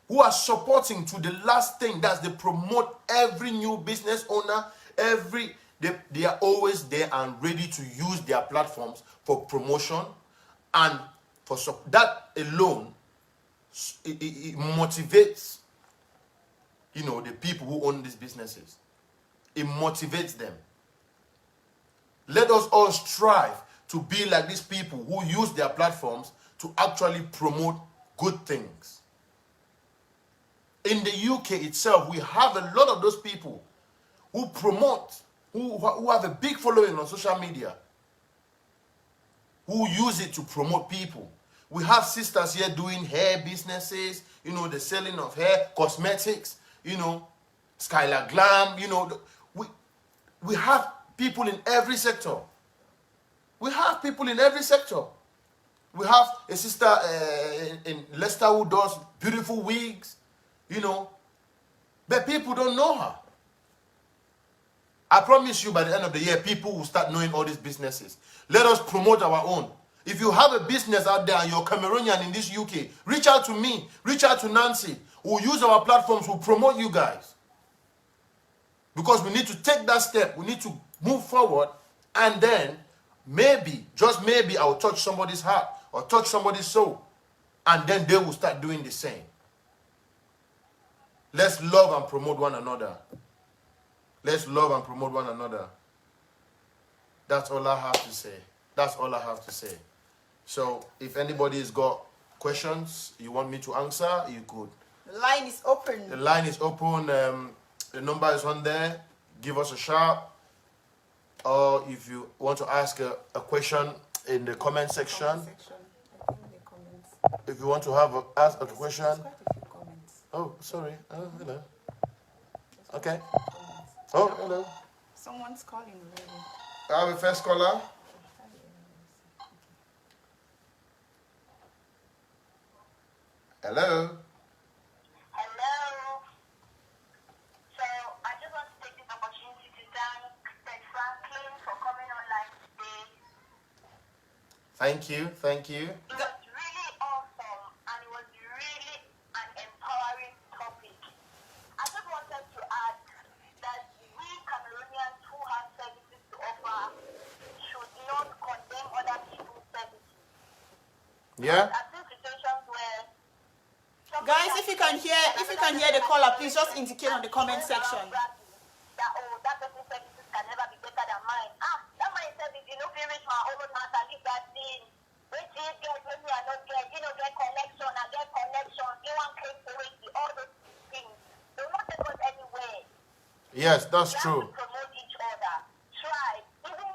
Who are supporting to the last thing, that's they promote every new business owner, every They are always there and ready to use their platforms for promotion, and that alone, it motivates, the people who own these businesses. It motivates them. Let us all strive to be like these people who use their platforms to actually promote good things. In the UK itself, we have a lot of those people who promote, who have a big following on social media, who use it to promote people. We have sisters here doing hair businesses, the selling of hair, cosmetics, Skylar Glam, we have people in every sector. We have people in every sector. We have a sister in Leicester who does beautiful wigs, but people don't know her. I promise you by the end of the year, people will start knowing all these businesses. Let us promote our own. If you have a business out there and you're Cameroonian in this UK, reach out to me, reach out to Nancy. We'll use our platforms, we'll promote you guys. Because we need to take that step. We need to move forward, and then maybe, just maybe, I'll touch somebody's heart or touch somebody's soul, and then they will start doing the same. Let's love and promote one another. Let's love and promote one another. That's all I have to say. That's all I have to say. So if anybody's got questions you want me to answer, you could. The line is open. The line is open. The number is on there. Give us a shout. Or if you want to ask a question in the comment section. If you want to ask a question. There's quite a few comments. Oh, sorry. Oh, hello. Okay. Oh, hello. Someone's calling already. I have a first caller. Hello. Hello. So I just want to take this opportunity to thank Ted Franklin for coming online today. Thank you. Thank you. It was really awesome, and it was really an empowering topic. I just wanted to add that we Cameroonians who have services to offer should not condemn other people's services. Yeah. I've seen situations where Guys, if you can hear the caller, please just indicate on the comment section. That that person's services can never be better than mine. That my service, reach my own matter, leave that thing. Which is get when you are not get, get connection, I get connection, you want creativity, all those things. They will not take us anywhere. Yes, that's We true. have to promote each other. Try. Even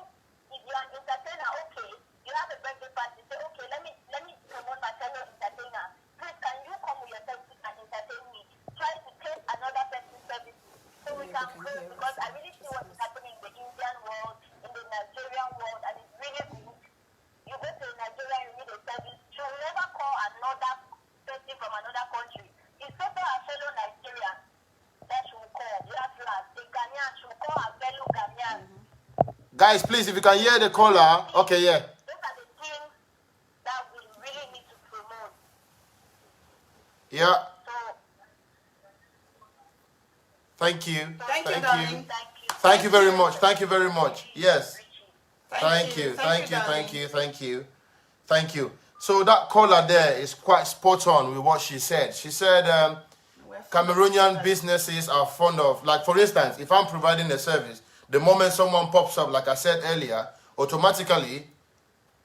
if you are an entertainer, okay, you have a birthday party, say, okay, let me promote my fellow entertainer. Please, can you come with your services and entertain me? Try to take another person's services so we can grow, because I really see what is happening in the Indian world, in the Nigerian world, and it's really good. You go to Nigeria, you need a service. You will never call another person from another country. It's also a fellow Nigerian that she will call. Last, the Ghanaian, she will call her fellow Ghanaian. Guys, please, if you can hear the caller. Okay, yeah. Those are the things that we really need to promote. Yeah. So, Thank you. Thank you, Thank darling. you. thank you. Thank you very much. Thank you very much. Yes. Thank you. darling. Thank you. So that caller there is quite spot on with what she said. She said Cameroonian businesses are fond of, like for instance, if I'm providing a service, the moment someone pops up, like I said earlier, automatically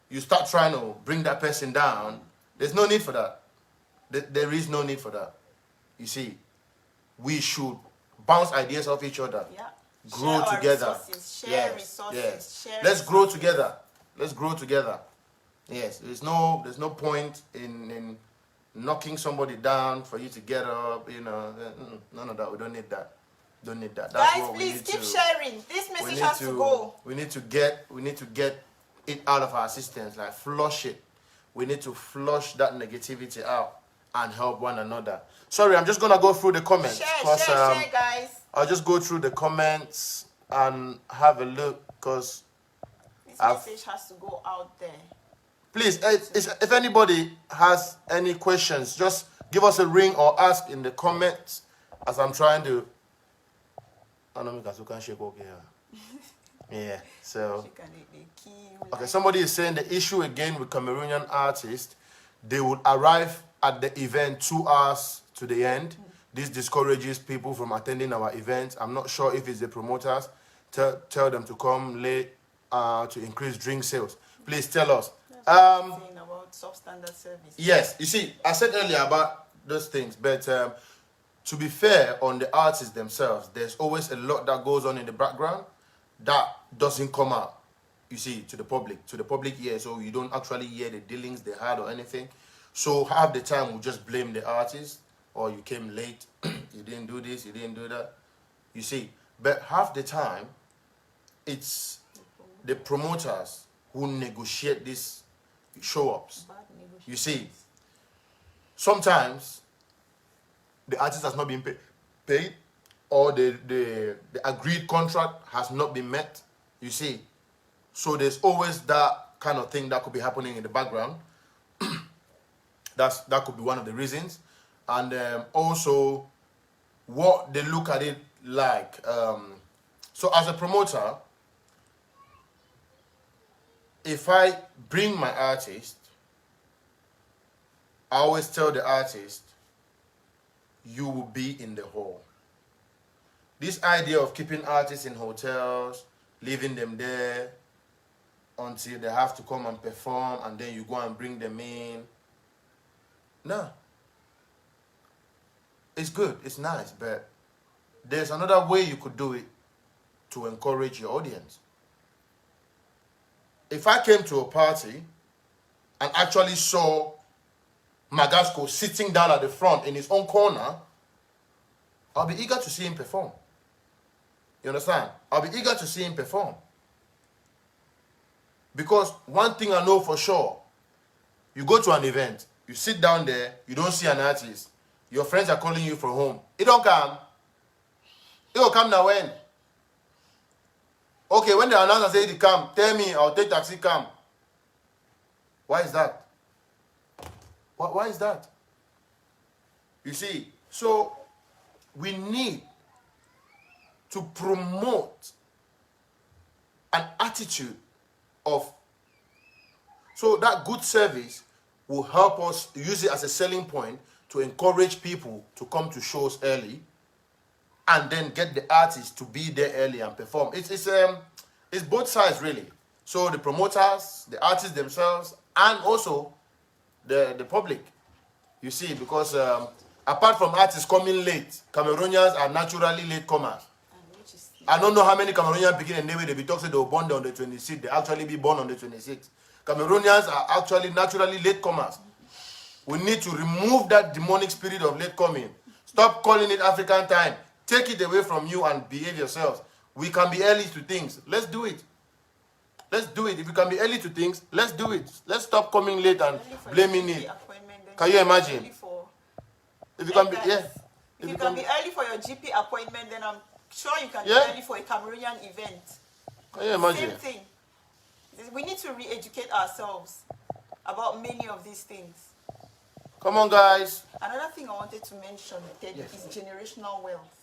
you start trying to bring that person down. There's no need for that. There is no need for that. You see, we should bounce ideas off each other. Yeah. Grow Share our together. resources, share resources, Yes. share Let's grow resources. together. Let's grow together. Yes. There's no point in knocking somebody down for you to get up. None of that. We don't need that. Don't need that. That's Guys, what we please need keep to- sharing. This we message need has to go. We need to get it out of our systems, like flush it. We need to flush that negativity out and help one another. Sorry, I'm just gonna go through the comments. Share, guys. I'll just go through the comments and have a look, because This message has to go out there. please, if anybody has any questions, just give us a ring or ask in the comments as I'm trying to. I know you guys can shake okay. Yeah, so... She can they kill. Okay, somebody is saying the issue again with Cameroonian artists, they would arrive at the event 2 hours to the end. This discourages people from attending our events. I'm not sure if it's the promoters. Tell them to come late to increase drink sales. Please tell us. Saying about substandard service. Yes, you see, I said earlier about those things, but to be fair on the artists themselves, there's always a lot that goes on in the background that doesn't come out, you see, to the public ear, so you don't actually hear the dealings they had or anything. So half the time we just blame the artist, or you came late, you didn't do this, you didn't do that, you see. But half the time, it's the promoters who negotiate these show-ups. You see, sometimes the artist has not been paid, or the agreed contract has not been met, you see. So there's always that kind of thing that could be happening in the background. That could be one of the reasons. And also what they look at it like. So as a promoter, if I bring my artist, I always tell the artist, you will be in the hall. This idea of keeping artists in hotels, leaving them there until they have to come and perform and then you go and bring them in. No. It's good, it's nice, but there's another way you could do it to encourage your audience. If I came to a party and actually saw Magasco sitting down at the front in his own corner, I'll be eager to see him perform. You understand? I'll be eager to see him perform. Because one thing I know for sure, you go to an event, you sit down there, you don't see an artist, your friends are calling you from home. It don't come. It will come now when? Okay, when the announcer says it come, tell me, I'll take taxi come. Why is that? Why is that? You see, so we need to promote an attitude of, so that good service will help us use it as a selling point to encourage people to come to shows early and then get the artists to be there early and perform. It's both sides really. So the promoters, the artists themselves, and also the public. You see, because apart from artists coming late, Cameroonians are naturally late comers. I don't know how many Cameroonians begin and they be talking they were born on the 26th. They actually be born on the 26th. Cameroonians are actually naturally late comers. We need to remove that demonic spirit of late coming. Stop calling it African time. Take it away from you and behave yourselves. We can be early to things. Let's do it. Let's do it. If you can be early to things, let's do it. Let's stop coming late and blaming it. Can you imagine? If you can be, yeah. If you can be early for your GP appointment, then I'm sure you can be early for a Cameroonian event. Can you imagine? Same thing. We need to re-educate ourselves about many of these things. Come on, guys. Another thing I wanted to mention, Teddy, is generational wealth.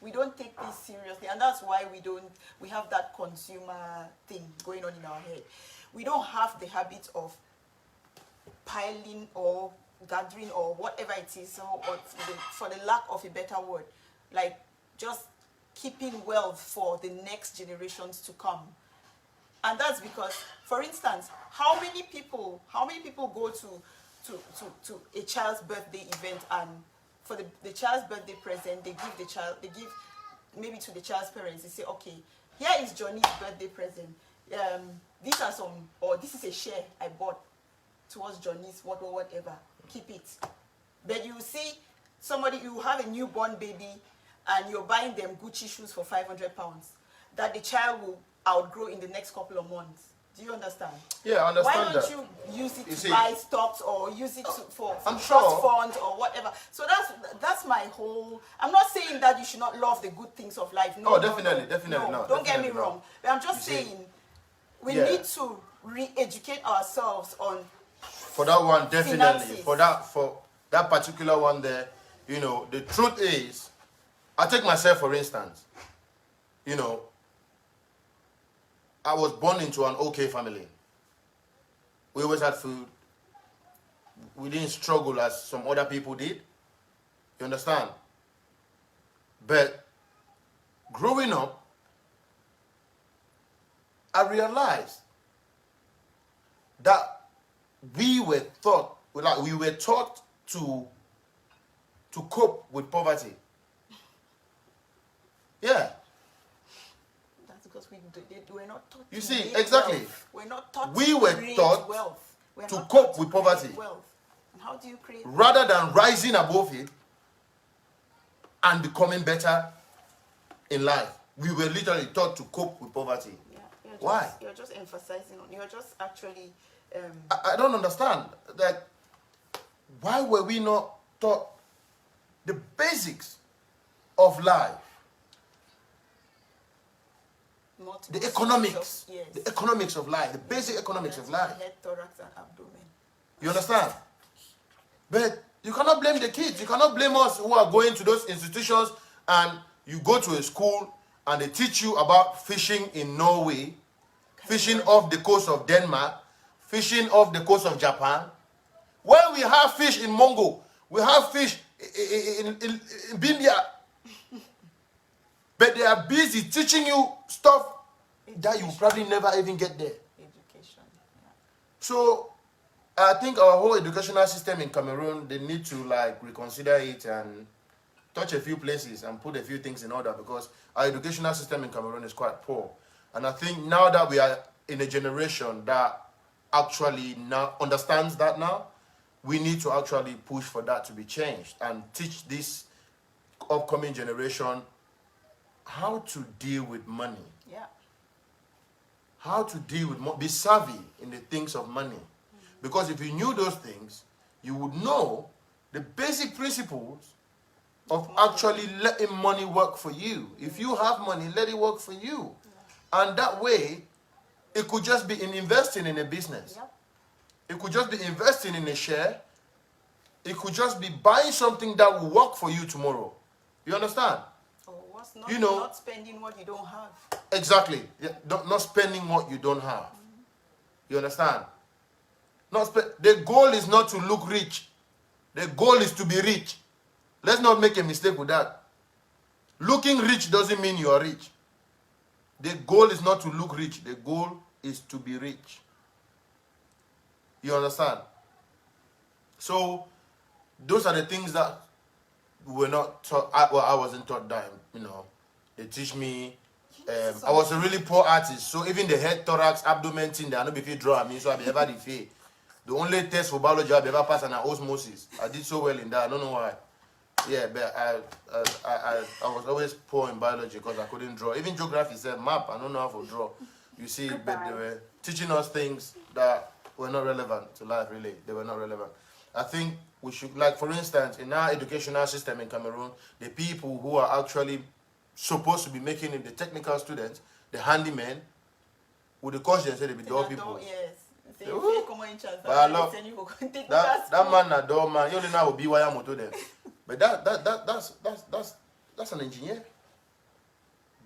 We don't take this seriously, and that's why we have that consumer thing going on in our head. We don't have the habit of piling or gathering or whatever it is, or for the lack of a better word, like just keeping wealth for the next generations to come. And that's because, for instance, how many people go to a child's birthday event, and for the child's birthday present, they give maybe to the child's parents, they say, okay, here is Johnny's birthday present. These are some, or this is a share I bought towards Johnny's, whatever, keep it. But you see somebody, you have a newborn baby and you're buying them Gucci shoes for £500 that the child will outgrow in the next couple of months. Do you understand? Yeah, I understand. Why don't you use it to buy stocks or use it for trust funds or whatever? So that's my whole. I'm not saying that you should not love the good things of life. No, definitely no. No. Don't get me wrong. But I'm just saying we need to re-educate ourselves on. For that one, definitely. Finances. For that particular one there, you know, the truth is, I take myself for instance. You know, I was born into an okay family. We always had food. We didn't struggle as some other people did. You understand? But growing up, I realized that we were taught to cope with poverty. Yeah. That's because we're not taught You to see, create exactly. wealth. We're not taught We to were create taught wealth. We're to not cope taught with create poverty. Wealth. And how do you create Rather than rising above it and becoming better in life, we were literally taught to cope with poverty. Yeah, Why? You're just emphasizing on. You're just actually. I don't understand that. Why were we not taught the basics of life? The economics. Yes. The economics of life. The basic economics of life. Head, thorax, and abdomen. You understand? But you cannot blame the kids. You cannot blame us who are going to those institutions and you go to a school and they teach you about fishing in Norway, fishing off the coast of Denmark, fishing off the coast of Japan. When we have fish in Mongo, we have fish in Bindia. But they are busy teaching you stuff that you probably never even get there. Education. Yeah. So I think our whole educational system in Cameroon, they need to like reconsider it and touch a few places and put a few things in order, because our educational system in Cameroon is quite poor. And I think now that we are in a generation that actually now understands that now, we need to actually push for that to be changed and teach this upcoming generation how to deal with money. Yeah. How to deal with money, be savvy in the things of money. Because if you knew those things, you would know the basic principles of actually letting money work for you. If you have money, let it work for you. And that way, it could just be in investing in a business. Yep. It could just be investing in a share. It could just be buying something that will work for you tomorrow. You understand? Or what's not, You know, not spending what you don't have. Exactly. Yeah, not spending what you don't have. You understand? The goal is not to look rich. The goal is to be rich. Let's not make a mistake with that. Looking rich doesn't mean you are rich. The goal is not to look rich. The goal is to be rich. You understand? So, those are the things that were not taught. I wasn't taught that, you know. They teach me. I was a really poor artist, so even the head, thorax, abdomen thing, they are not if you draw me, so I be ever the fail. The only test for biology I ever passed an osmosis. I did so well in that. I don't know why. Yeah, but I was always poor in biology because I couldn't draw. Even geography said map. I don't know how to draw. You see, but they were teaching us things that were not relevant to life. Really, they were not relevant. I think we should, like for instance, in our educational system in Cameroon, the people who are actually supposed to be making it, the technical students, the handymen, with the course they say they be door people. Yes. But I love that man, that door man. You only know how to be why I'm motor them. But that's an engineer.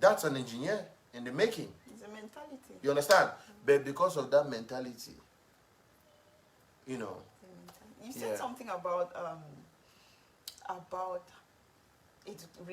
That's an engineer in the making. It's a mentality. You understand? But because of that mentality, you know. You said something about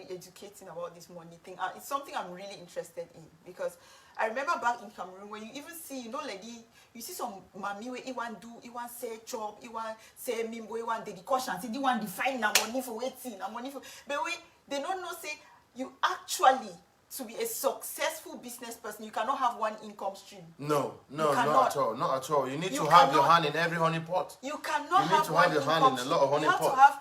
educating about this money thing. It's something I'm really interested in, because I remember back in Cameroon when you even see, you know, lady, you see some mommy where he want do, he want say chop, he want say mimbo, he want dedication, he want define na money for waiting, na money for, but we they don't know say you actually, to be a successful business person, you cannot have one income stream. No, not at all. Not at all. You need to have your hand in every honey pot. You cannot You need to have your hand in a lot of honey pots.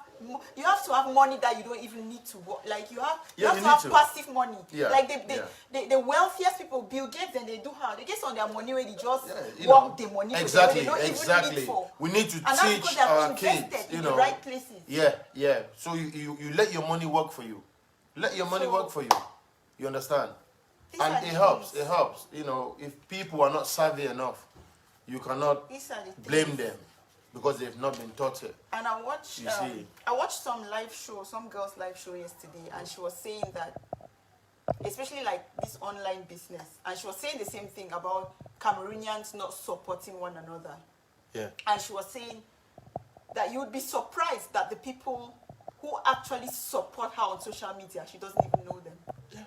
You have to have money that you don't even need to work. Like you have to have passive money. Yeah. Like the wealthiest people, Bill Gates, and they do how they get on their money where they just work the money. Exactly, they don't even need for. We need to and teach our kids, in the right places. Yeah. So you let your money work for you. Let your money work for you. You understand? And it helps. It helps. You know, if people are not savvy enough, you cannot blame them because they've not been taught it. And I watched some live show, some girl's live show yesterday, and she was saying that especially like this online business. And she was saying the same thing about Cameroonians not supporting one another. Yeah. And she was saying that you would be surprised that the people who actually support her on social media, she doesn't even know them. Yeah.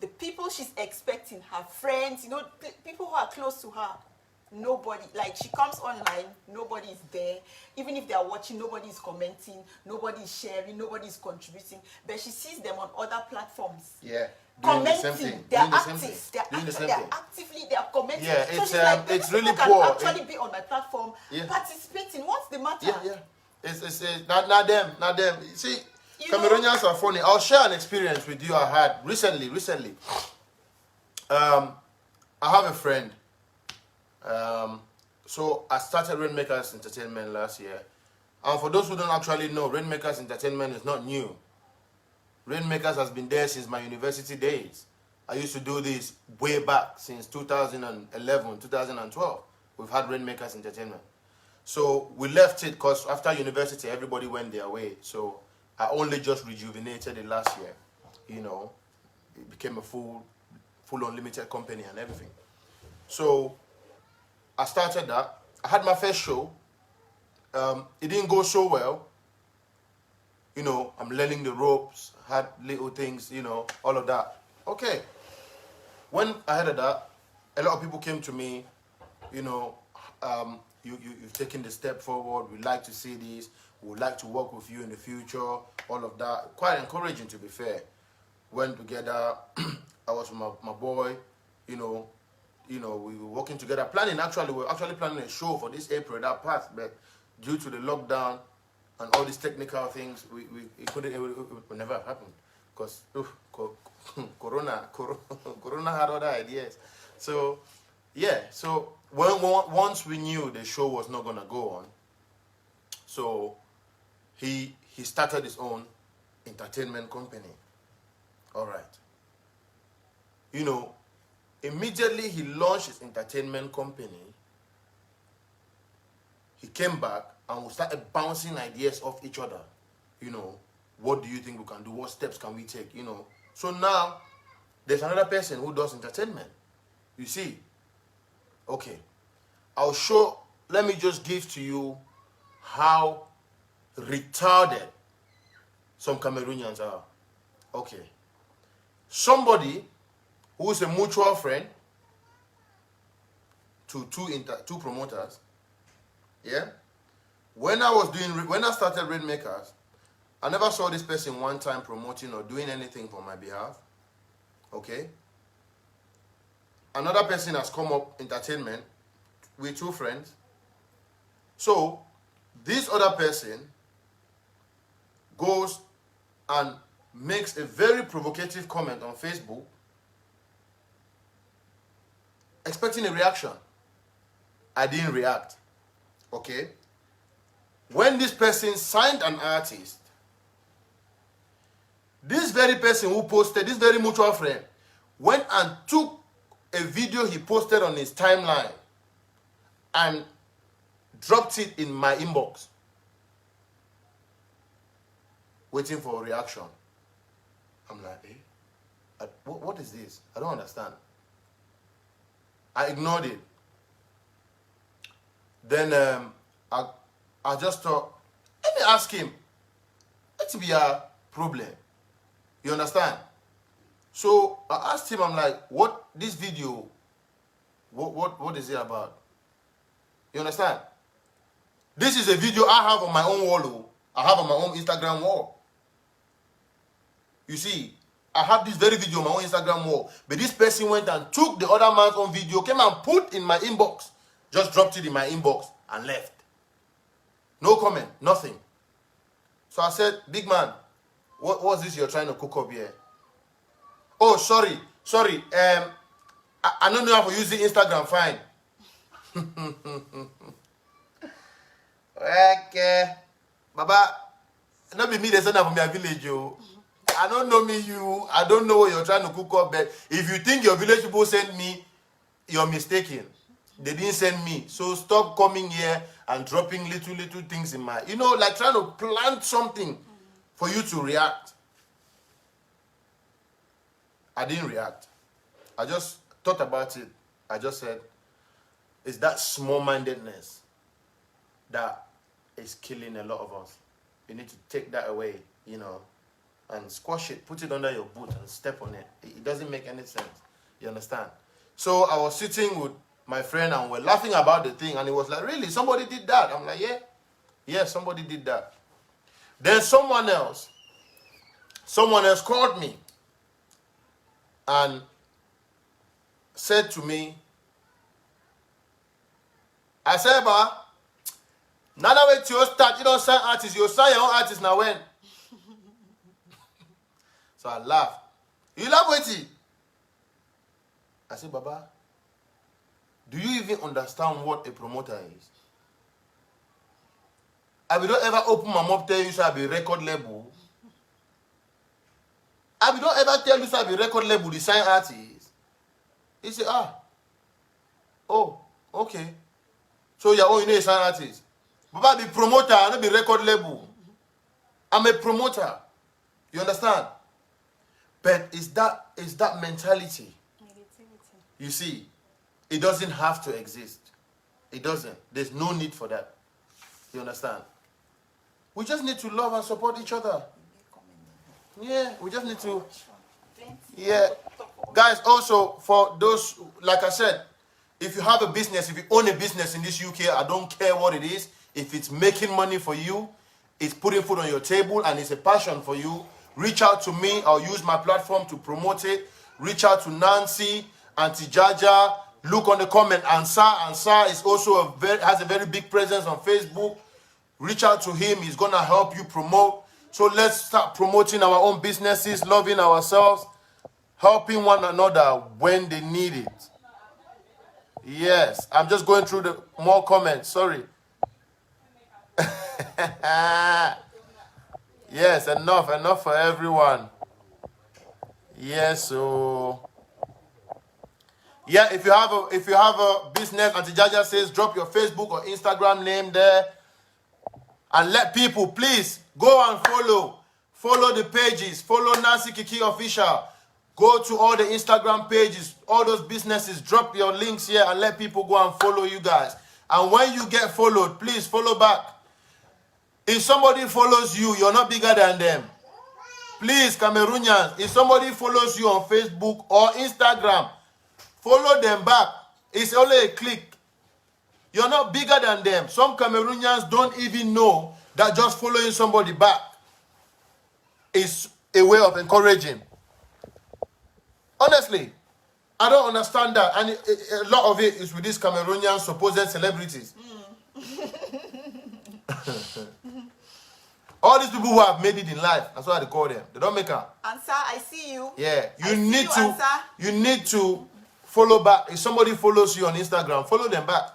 The people she's expecting, her friends, people who are close to her, nobody. Like, she comes online, nobody is there. Even if they are watching, nobody is commenting, nobody is sharing, nobody is contributing. But she sees them on other platforms. Yeah. Commenting, they are active. They are actively commenting. Yeah, so she's like, it's people really can poor. actually be on my platform, Yeah. participating. What's the matter? Yeah. It's not them. You see, Cameroonians are funny. I'll share an experience with you I had recently. I have a friend. So I started Rainmakers Entertainment last year. And for those who don't actually know, Rainmakers Entertainment is not new. Rainmakers has been there since my university days. I used to do this way back since 2011, 2012. We've had Rainmakers Entertainment. So we left it because after university, everybody went their way. So I only just rejuvenated it last year. It became a full unlimited company and everything. So I started that. I had my first show. It didn't go so well. I'm learning the ropes, had little things, all of that. Okay. When I heard of that, a lot of people came to me, you've taken the step forward. We'd like to see this. We'd like to work with you in the future. All of that. Quite encouraging, to be fair. Went together. I was with my boy. We were working together. We were actually planning a show for this April that passed, but due to the lockdown and all these technical things, it would never have happened because Corona had other ideas. So yeah, so once we knew the show was not gonna go on, so he started his own entertainment company. All right. Immediately he launched his entertainment company. He came back and we started bouncing ideas off each other. What do you think we can do? What steps can we take? So now there's another person who does entertainment. You see? Okay. Let me just give to you how retarded some Cameroonians are. Okay. Somebody who is a mutual friend to two promoters, yeah? When I started Rainmakers, I never saw this person one time promoting or doing anything for my behalf. Okay? Another person has come up entertainment with two friends. So, this other person goes and makes a very provocative comment on Facebook, expecting a reaction. I didn't react. Okay? When this person signed an artist, this very person who posted, this very mutual friend, went and took a video he posted on his timeline and dropped it in my inbox, waiting for a reaction. I'm like, what is this? I don't understand. I ignored it. Then I just thought, let me ask him, what's be a problem? You understand? So I asked him, I'm like, this video, what is it about? You understand? This is a video I have on my own wall. I have on my own Instagram wall. You see, I have this very video on my own Instagram wall. But this person went and took the other man's own video, came and put in my inbox. Just dropped it in my inbox and left. No comment, nothing. So I said, big man, what's this you're trying to cook up here? Oh, sorry. I don't know how to use the Instagram, fine. Okay. Baba, not be me the son of my village, you. I don't know you. I don't know what you're trying to cook up, but if you think your village people sent me, you're mistaken. They didn't send me. So stop coming here and dropping little things in my, like trying to plant something for you to react. I didn't react. I just thought about it. I just said, it's that small-mindedness that is killing a lot of us. You need to take that away, you know, and squash it, put it under your boot and step on it. It doesn't make any sense. You understand? So I was sitting with my friend and we're laughing about the thing, and he was like, really, somebody did that? I'm like, yeah, somebody did that. Then someone else called me and said to me, I said, "Ba, now that way you start, you don't sign artists, you sign your own artist now when?" So I laughed. You laugh with it? I said, "Baba, do you even understand what a promoter is? I will not ever open my mouth tell you so I be record label. I will not ever tell you so I be record label, the sign artist." He said, oh, okay. So you're only a sign artist. Baba be promoter, I not be record label. I'm a promoter. You understand? But it's that mentality. Negativity. You see, it doesn't have to exist. It doesn't. There's no need for that. You understand? We just need to love and support each other. Yeah, we just need to. Yeah. Guys, also, for those, like I said, if you have a business, if you own a business in this UK, I don't care what it is. If it's making money for you, it's putting food on your table, and it's a passion for you, reach out to me. I'll use my platform to promote it. Reach out to Nancy, Auntie Jaja. Look on the comment. Ansar is also has a very big presence on Facebook. Reach out to him. He's going to help you promote. So let's start promoting our own businesses, loving ourselves, helping one another when they need it. Yes, I'm just going through the more comments. Sorry. Yes, enough for everyone. Yes, so yeah, if you have a business, Auntie Jaja says drop your Facebook or Instagram name there, and let people please go and follow the pages, follow Nancy Kiki Official. Go to all the Instagram pages, all those businesses, drop your links here and let people go and follow you guys. And when you get followed, please follow back. If somebody follows you, you're not bigger than them. Please, Cameroonians, if somebody follows you on Facebook or Instagram, follow them back. It's only a click. You're not bigger than them. Some Cameroonians don't even know that just following somebody back is a way of encouraging. Honestly, I don't understand that. And a lot of it is with these Cameroonian supposed celebrities. All these people who have made it in life, that's what they call them. They don't make it. Answer, I see you. Yeah, Answer. You need to follow back. If somebody follows you on Instagram, follow them back.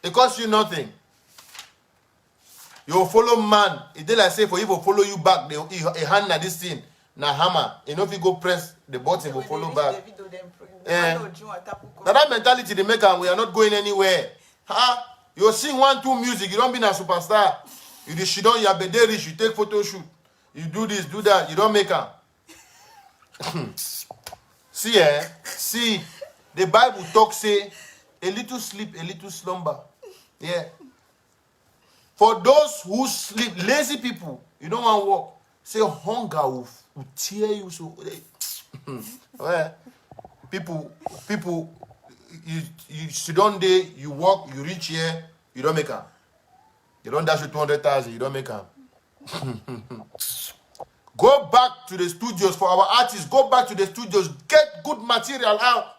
It costs you nothing. You follow man. If they like say for you to follow you back, a hand at this thing, na hammer. You know if you go press the button, will follow back. Now that mentality they make, and we are not going anywhere. You sing 1-2 music, you don't be a superstar. You do shit on your bed rich, you take photo shoot. You do this, do that, you don't make her. See, the Bible talks say, a little sleep, a little slumber. Yeah. For those who sleep, lazy people, you don't want to work. Say hunger will tear you so. Well, people, you sit down there, you walk, you reach here, you don't make her. You don't dash with 200,000, you don't make her. Go back to the studios for our artists. Go back to the studios. Get good material out.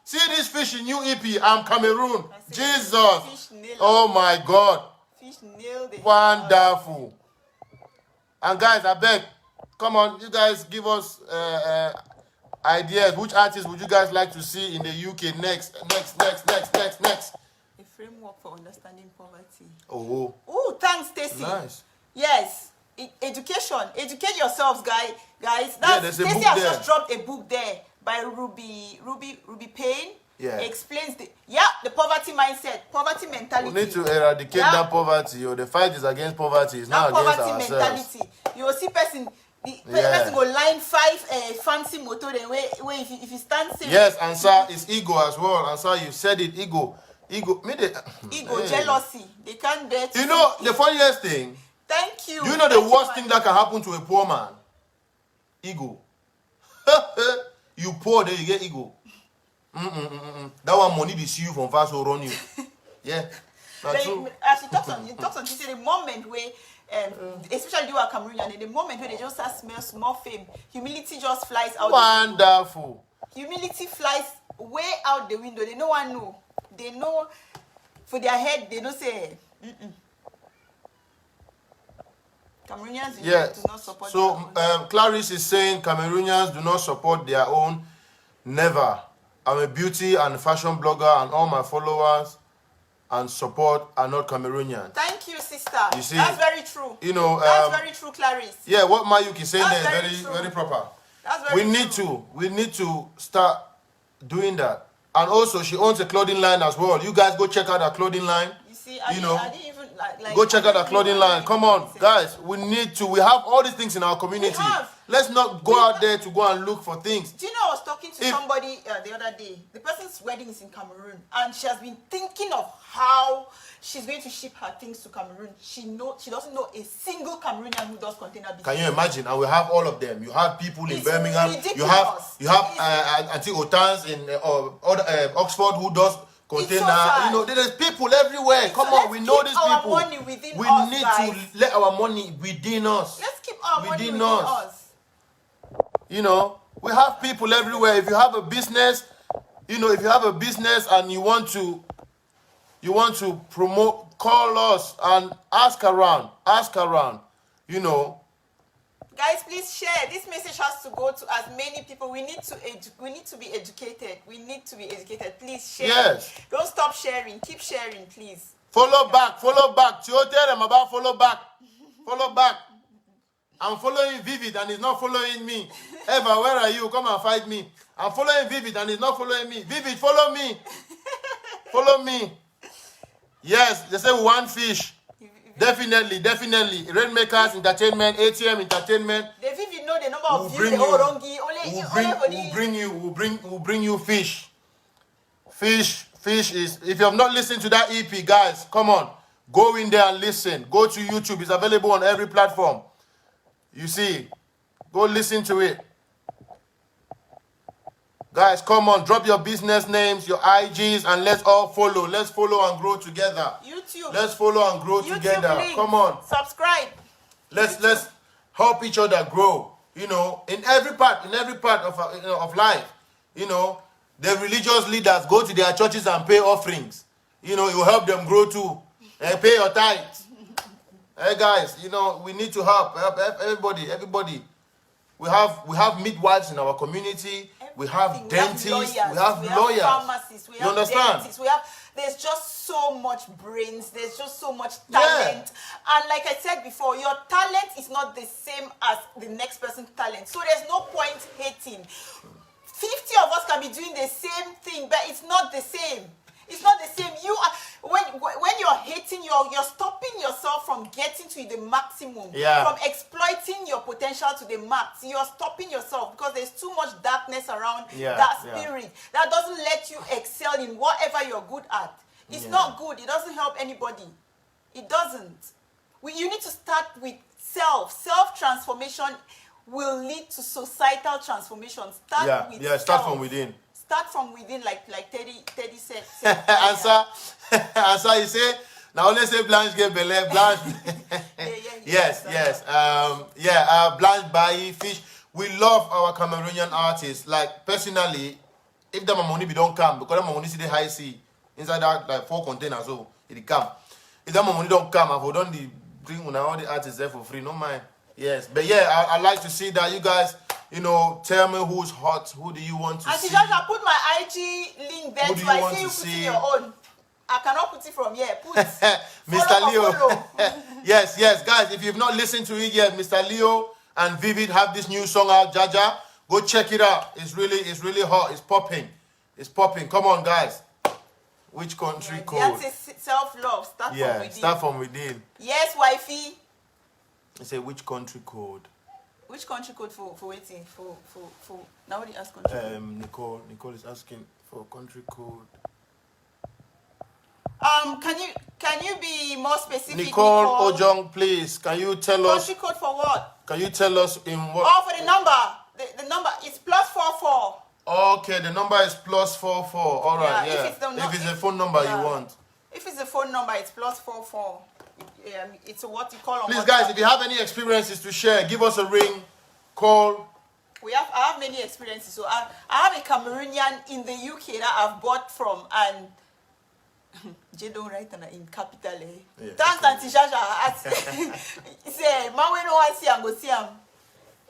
See this fish in new EP. I'm Cameroon. Jesus. Oh my God. Fish nailed it. Wonderful. And guys, I beg, come on, you guys give us ideas. Which artists would you guys like to see in the UK next? A framework for understanding poverty. Oh, thanks, Stacey. nice. Yes, education. Educate yourselves, guys. There's a Stacey book has there. just dropped a book there by Ruby Payne. Yeah. Explains the poverty mindset, poverty mentality. We need to eradicate that poverty. The fight is against poverty. It's not against poverty ourselves. mentality. You will see person The person go line 5 fancy motor then where if you stand still. Yes, and sir, it's ego as well. And sir, you said it, ego. Ego, jealousy. They can't bear to You know, the funniest thing. Thank you. Do you know the worst thing that can happen to a poor man? Ego. You poor, then you get ego. That one money they see you from fast will run you. Yeah. That's true. As he talks on, he said the moment where, especially you are Cameroonian, in the moment where they just start small fame, humility just flies out. Wonderful. Humility flies way out the window. They no one know. They know for their head. They don't say. Cameroonians do not support. So Clarice is saying Cameroonians do not support their own. Never. I'm a beauty and fashion blogger, and all my followers and support are not Cameroonian. Thank you, sister. You see, that's very true. You know, that's very true, Clarice. Yeah, what Mayuki is saying that's there is very proper. That's very We need to start doing that. And also, she owns a clothing line as well. You guys go check out her clothing line. You see, I didn't even go check out her clothing line. Come on, guys. We have all these things in our community. Let's not go out there to go and look for things. Do you know, I was talking to somebody the other day. The person's wedding is in Cameroon, and she has been thinking of how she's going to ship her things to Cameroon. She doesn't know a single Cameroonian who does container business. Can you imagine? And we have all of them. You have people in Birmingham. Ridiculous. You have Auntie Otans in Oxford who does container. You know, there's people everywhere. Come on, we know these people. We need to let our money within us. Let's keep our money within us. You know, we have people everywhere. If you have a business, and you want to promote, call us and ask around. You know. Guys, please share. This message has to go to as many people. We need to be educated. Please share. Yes. Don't stop sharing. Keep sharing, please. Follow back. Tell them about follow back. Follow back. I'm following Vivid and he's not following me. Eva, where are you? Come and fight me. I'm following Vivid and he's not following me. Vivid, follow me. Follow me. Yes, they say we want fish. Definitely. Rainmakers Entertainment, ATM Entertainment. The Vivid know the number of views. We'll bring you fish. Fish is, if you have not listened to that EP, guys, come on. Go in there and listen. Go to YouTube. It's available on every platform. You see, go listen to it. Guys, come on, drop your business names, your IGs, and let's all follow. Let's follow and grow together. YouTube. Let's follow and grow together. Link. Come on. Subscribe. Let's help each other grow. You know, in every part of life. You know, the religious leaders go to their churches and pay offerings. You know, it will help them grow too. And pay your tithes. Hey guys, you know, we need to help everybody. We have midwives in our community. We have dentists. We have lawyers. Pharmacists. We have dentists. There's just so much brains. There's just so much talent. And like I said before, your talent is not the same as the next person's talent. So there's no point hating. 50 of us can be doing the same thing, but it's not the same. It's not the same. You are when you're hating, you're stopping yourself from getting to the maximum, from exploiting your potential to the max. You're stopping yourself because there's too much darkness around that spirit that doesn't let you excel in whatever you're good at. It's not good. It doesn't help anybody. It doesn't. You need to start with self transformation. Will lead to societal transformation. Start from within. Start from within, like Teddy said. Answer, you say, now only say Blanche get Belle, Blanche. Yes. Blanche Bayi, Fish. We love our Cameroonian artists. Like, personally, if the money don't come, because the money see the high sea, inside that, like 4 containers, so it come. If the money don't come, I've done bring all the artists there for free, no mind. Yes, but yeah, I like to see that you guys, you know, tell me who's hot, who do you want to see. And I put my IG link there, so I see you putting your own. I cannot put it from here. Put Mr. Leo. Yes, guys, if you've not listened to it yet, Mr. Leo and Vivid have this new song out, Jaja. Go check it out. It's really hot. It's popping. Come on, guys. Which country code? That's self-love. Start from within. Start from within. Yes, wifey. I say which country code? Which country code for waiting for nobody ask country. Nicole is asking for country code. Can you be more specific? Nicole Ojong, please. Can you tell us? Country code for what? Can you tell us in what? Oh, for the number. The number is +44. Okay, the number is +44. All right, yeah. If it's a phone number you want. If it's a phone number, it's +44. It's what you call on Please, WhatsApp. guys, if you have any experiences to share, give us a ring, call. I have many experiences. So I have a Cameroonian in the UK that I've bought from, and J don't write in capital. Thanks, Auntie Jaja. Say, man, we no want see am go see am.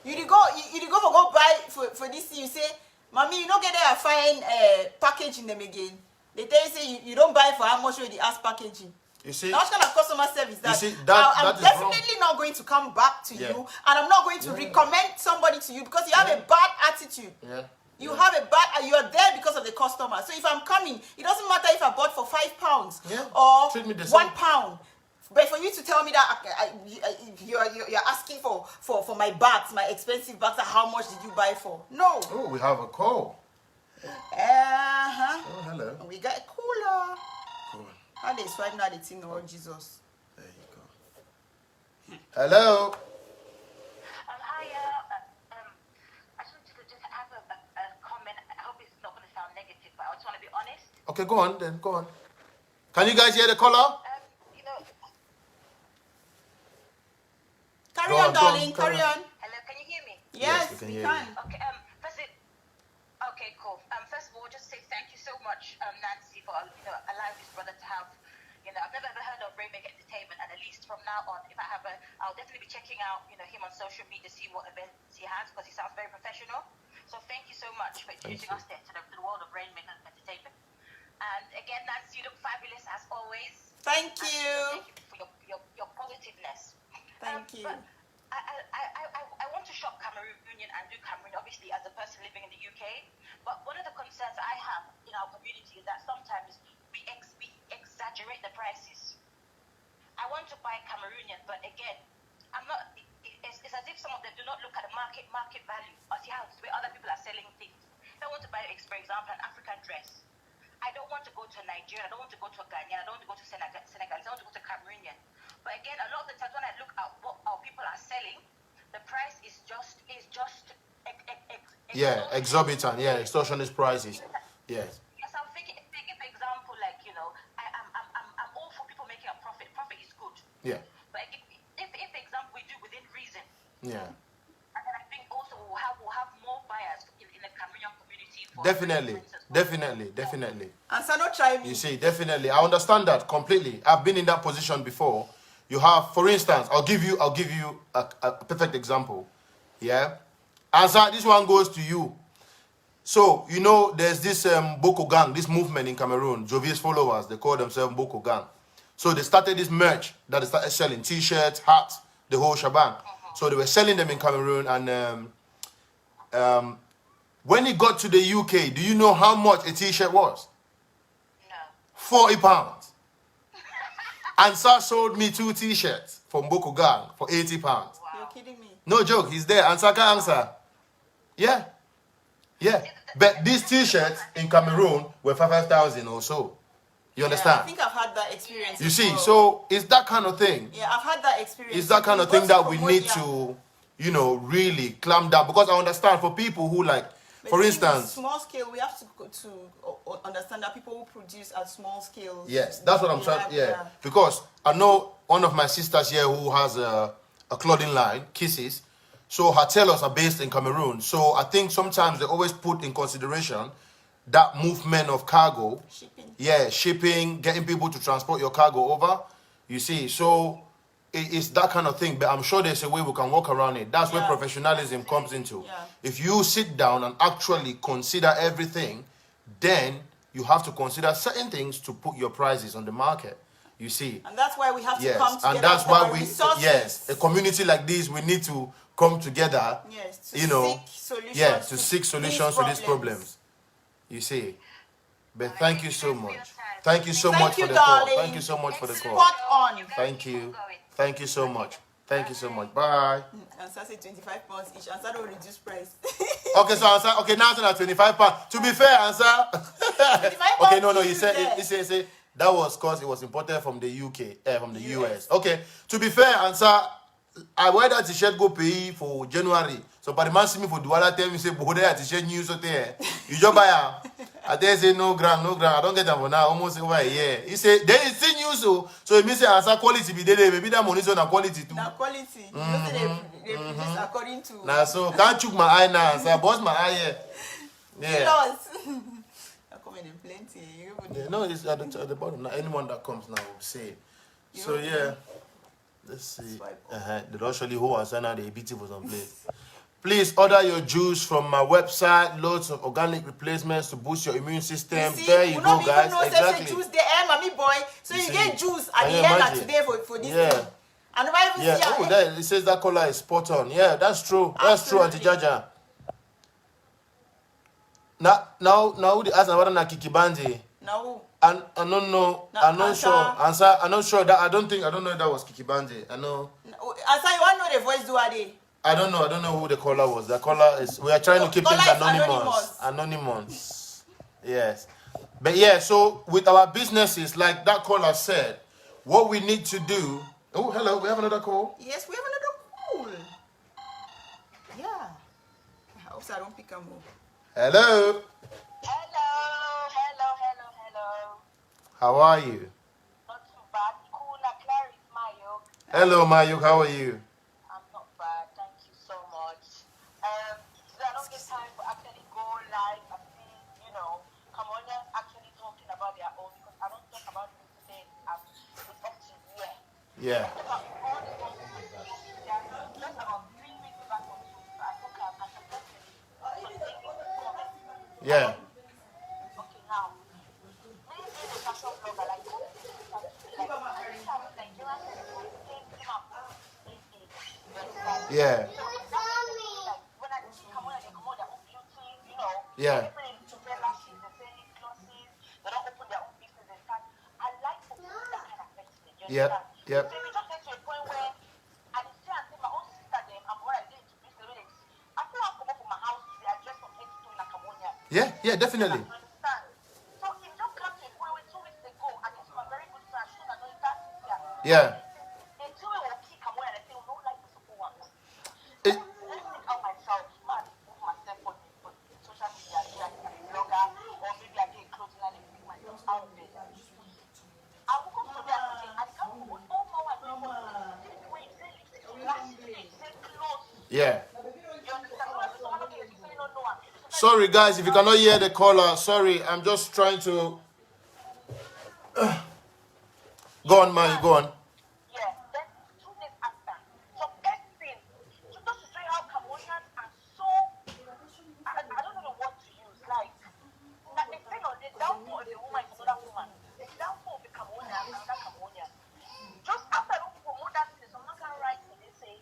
You go buy for this thing. You say, mommy, you don't get there find packaging them again. They tell you say you don't buy for how much you ask packaging. You see, now what kind of customer service that? You see, I'm definitely not going to come back to you, and I'm not going to recommend somebody to you because you have a bad attitude. You have a bad, and you are there because of the customer. So if I'm coming, it doesn't matter if I bought for £5 or £1. But for you to tell me that you're asking for my bags, my expensive bags, how much did you buy for? No. Oh, we have a call. Oh, hello. We got a cooler. Cool. How they swipe now the thing or Jesus? There you go. Hello. Hi, I just wanted to just have a comment. I hope it's not going to sound negative, but I just want to be honest. Okay, go on then. Go on. Can you guys hear the caller? Carry on, darling. Carry on. Hello, can you hear me? Yes, we can we hear can. you. Okay. Okay, cool. First of all, just say thank you so much, Nancy, for allowing this brother to have. I've never ever heard of Rainmaker Entertainment, and at least from now on, if I have I'll definitely be checking out, him on social media, see what events he has, because he sounds very professional. So thank you so much for introducing us there to the world of Rainmaker Entertainment. And again, Nancy, you look fabulous as always. Thank you. Thank you for your positiveness. Thank you. But I want to shop Cameroonian and do Cameroon, obviously, as a person living in the UK. But one of the concerns I have in our community is that sometimes we exaggerate the prices. I want to buy Cameroonian, but again, I'm not. It's as if some of them do not look at the market value or see how where other people are selling things. If I want to buy, for example, an African dress, I don't want to go to Nigeria. I don't want to go to Ghana. I don't want to go to Senegal. I want to go to Cameroonian. But again, a lot of the times when I look at what our people are selling, the price is just exorbitant. Yeah, extortionist prices. Yes. Yes, I'm thinking. For example, I'm all for people making a profit. Profit is good. Yeah. But if for example, we do within reason. Yeah. And then I think also we'll have more buyers in the Cameroonian community. Definitely. And so not try me. You see, definitely. I understand that completely. I've been in that position before. You have, for instance, I'll give you a perfect example. Yeah. Answer, this one goes to you. So, there's this Boko Gang, this movement in Cameroon, Jovi's followers, they call themselves Boko Gang. So they started this merch that they started selling, t-shirts, hats, the whole shebang. So they were selling them in Cameroon, and when it got to the UK, do you know how much a t-shirt was? No. £40. Ansar sold me 2 t-shirts from Boko Gang for £80. Wow. You're kidding me. No joke, he's there. Ansar can answer. Yeah. But these t-shirts in Cameroon were 5,000 or so. You understand? I think I've had that experience. You see, so it's that kind of thing. Yeah, I've had that experience. It's that kind of thing that we need to, really clamp down. Because I understand for people who for instance, small scale, we have to understand that people who produce at small scales. Yes, that's what I'm trying. Yeah, because I know one of my sisters here who has a clothing line, Kisses. So her tailors are based in Cameroon. So I think sometimes they always put in consideration that movement of cargo. Shipping. Yeah, shipping, getting people to transport your cargo over. You see, so it's that kind of thing. But I'm sure there's a way we can work around it. That's where professionalism comes into. Yeah. If you sit down and actually consider everything, then you have to consider certain things to put your prices on the market. You see. And that's why we have to come together. And that's why resources. a community like this, we need to come together. Yes, to seek solutions to these problems. You see. But thank you so much. Thank you so much for the call. Thank you so much for the call. Spot on. Thank you. Thank you so much. Thank you so much. Bye. Answer say 25 pounds each. Answer don't reduce price. Okay, so answer. Okay, now answer at 25 pounds. To be fair, answer. 25 Okay, no, pounds he each said there. he said that was because it was imported from the UK, from the US. Okay, to be fair, answer. I wear that t-shirt go pay for January. So, but the man see me for Duala tell me say, "Bohode that t-shirt new so there. You just buy am." I dare say no gram. I don't get them for now. Almost over a year. He say there is still new so it means say answer quality be there. Maybe that money so na quality too. Now quality. You know say they produce according to. Now so can't chook my eye now. So I bust my eye here. Yeah. Loss. I come in plenty. Yeah, no, it's at the bottom. Now anyone that comes now will say it. So yeah. Let's see. They don't actually hold us now. They beat it for some place. Please order your juice from my website. Loads of organic replacements to boost your immune system. See, there you go, guys. Exactly. Juice the mommy boy. So you get juice at the end of today for this thing. And why even see oh, there it says that color is spot on. Yeah, that's true. That's true, Auntie Jaja. Now the answer about na Kikibandi. No. I don't know. I'm not sure. Answer. I'm not sure that. I don't know if that was Kikibandi. I know. Answer. You want to know the voice do ade? I don't know who the caller was. The caller is. We are trying to keep things anonymous. Yes. But yeah. So with our businesses, like that caller said, what we need to do. Oh, hello. We have another call. Yes, we have another call. Yeah. I hope I don't pick a move. Hello. Hello. How are you? Not too bad. Cool, Claire is Mayuk. Hello, Mayuk. How are you? I'm not bad. Thank you so much. Today I don't get time for actually go live and see, Cameroonians actually talking about their own because I don't talk about this today. It's up to here. Yeah. Just about 3 weeks back or so, I took a Yeah. Okay, now. Yeah. Yeah. Yep. Yep. Yeah, definitely. Yeah. Yeah. Sorry, guys, if you cannot hear the caller, sorry, I'm just trying to. Go on, man, go on. Yeah, then 2 days after, so first thing, so just to say how Cambodians are so, I don't know what to use, like, the thing of the downfall of the woman is another woman, the downfall of the Cambodian is another Cambodian. Just after the people promote that thing, someone can write me, they say,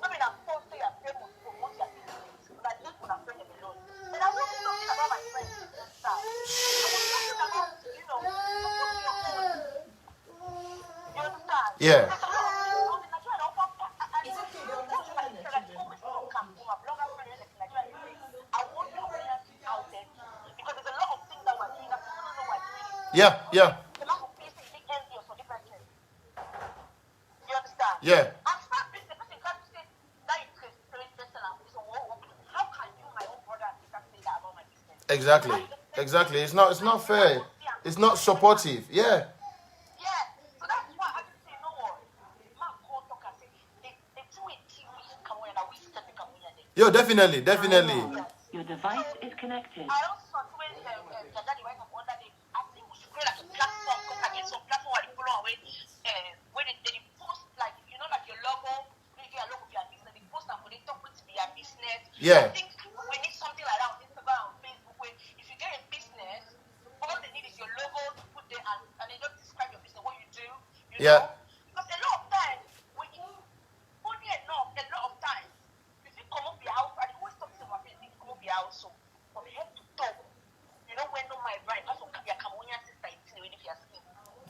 maybe I'm supposed to say I'm promote your business, but I just want to friend them alone. And I wasn't talking about my friends, I was talking about, Yeah. Yeah, yeah. Yeah. Exactly. Exactly. It's not fair. It's not supportive. Yeah. Yo, definitely. Your device is connected. I also when Jajadi went up under the, I think we should create like a platform because I get some platform where they follow away when they post like like your logo, maybe your logo for your business, they post and they talk with your business. Yeah. I think we need something like that on Instagram and Facebook where if you get a business, all they need is your logo to put there and they just describe your business, what you do, Yeah. know? Because a lot of times only a lot of times if you come up your house, I always talk to my friends, come up your house so from head to toe. When no my right, that's what your Cambodian sister is in with your skin.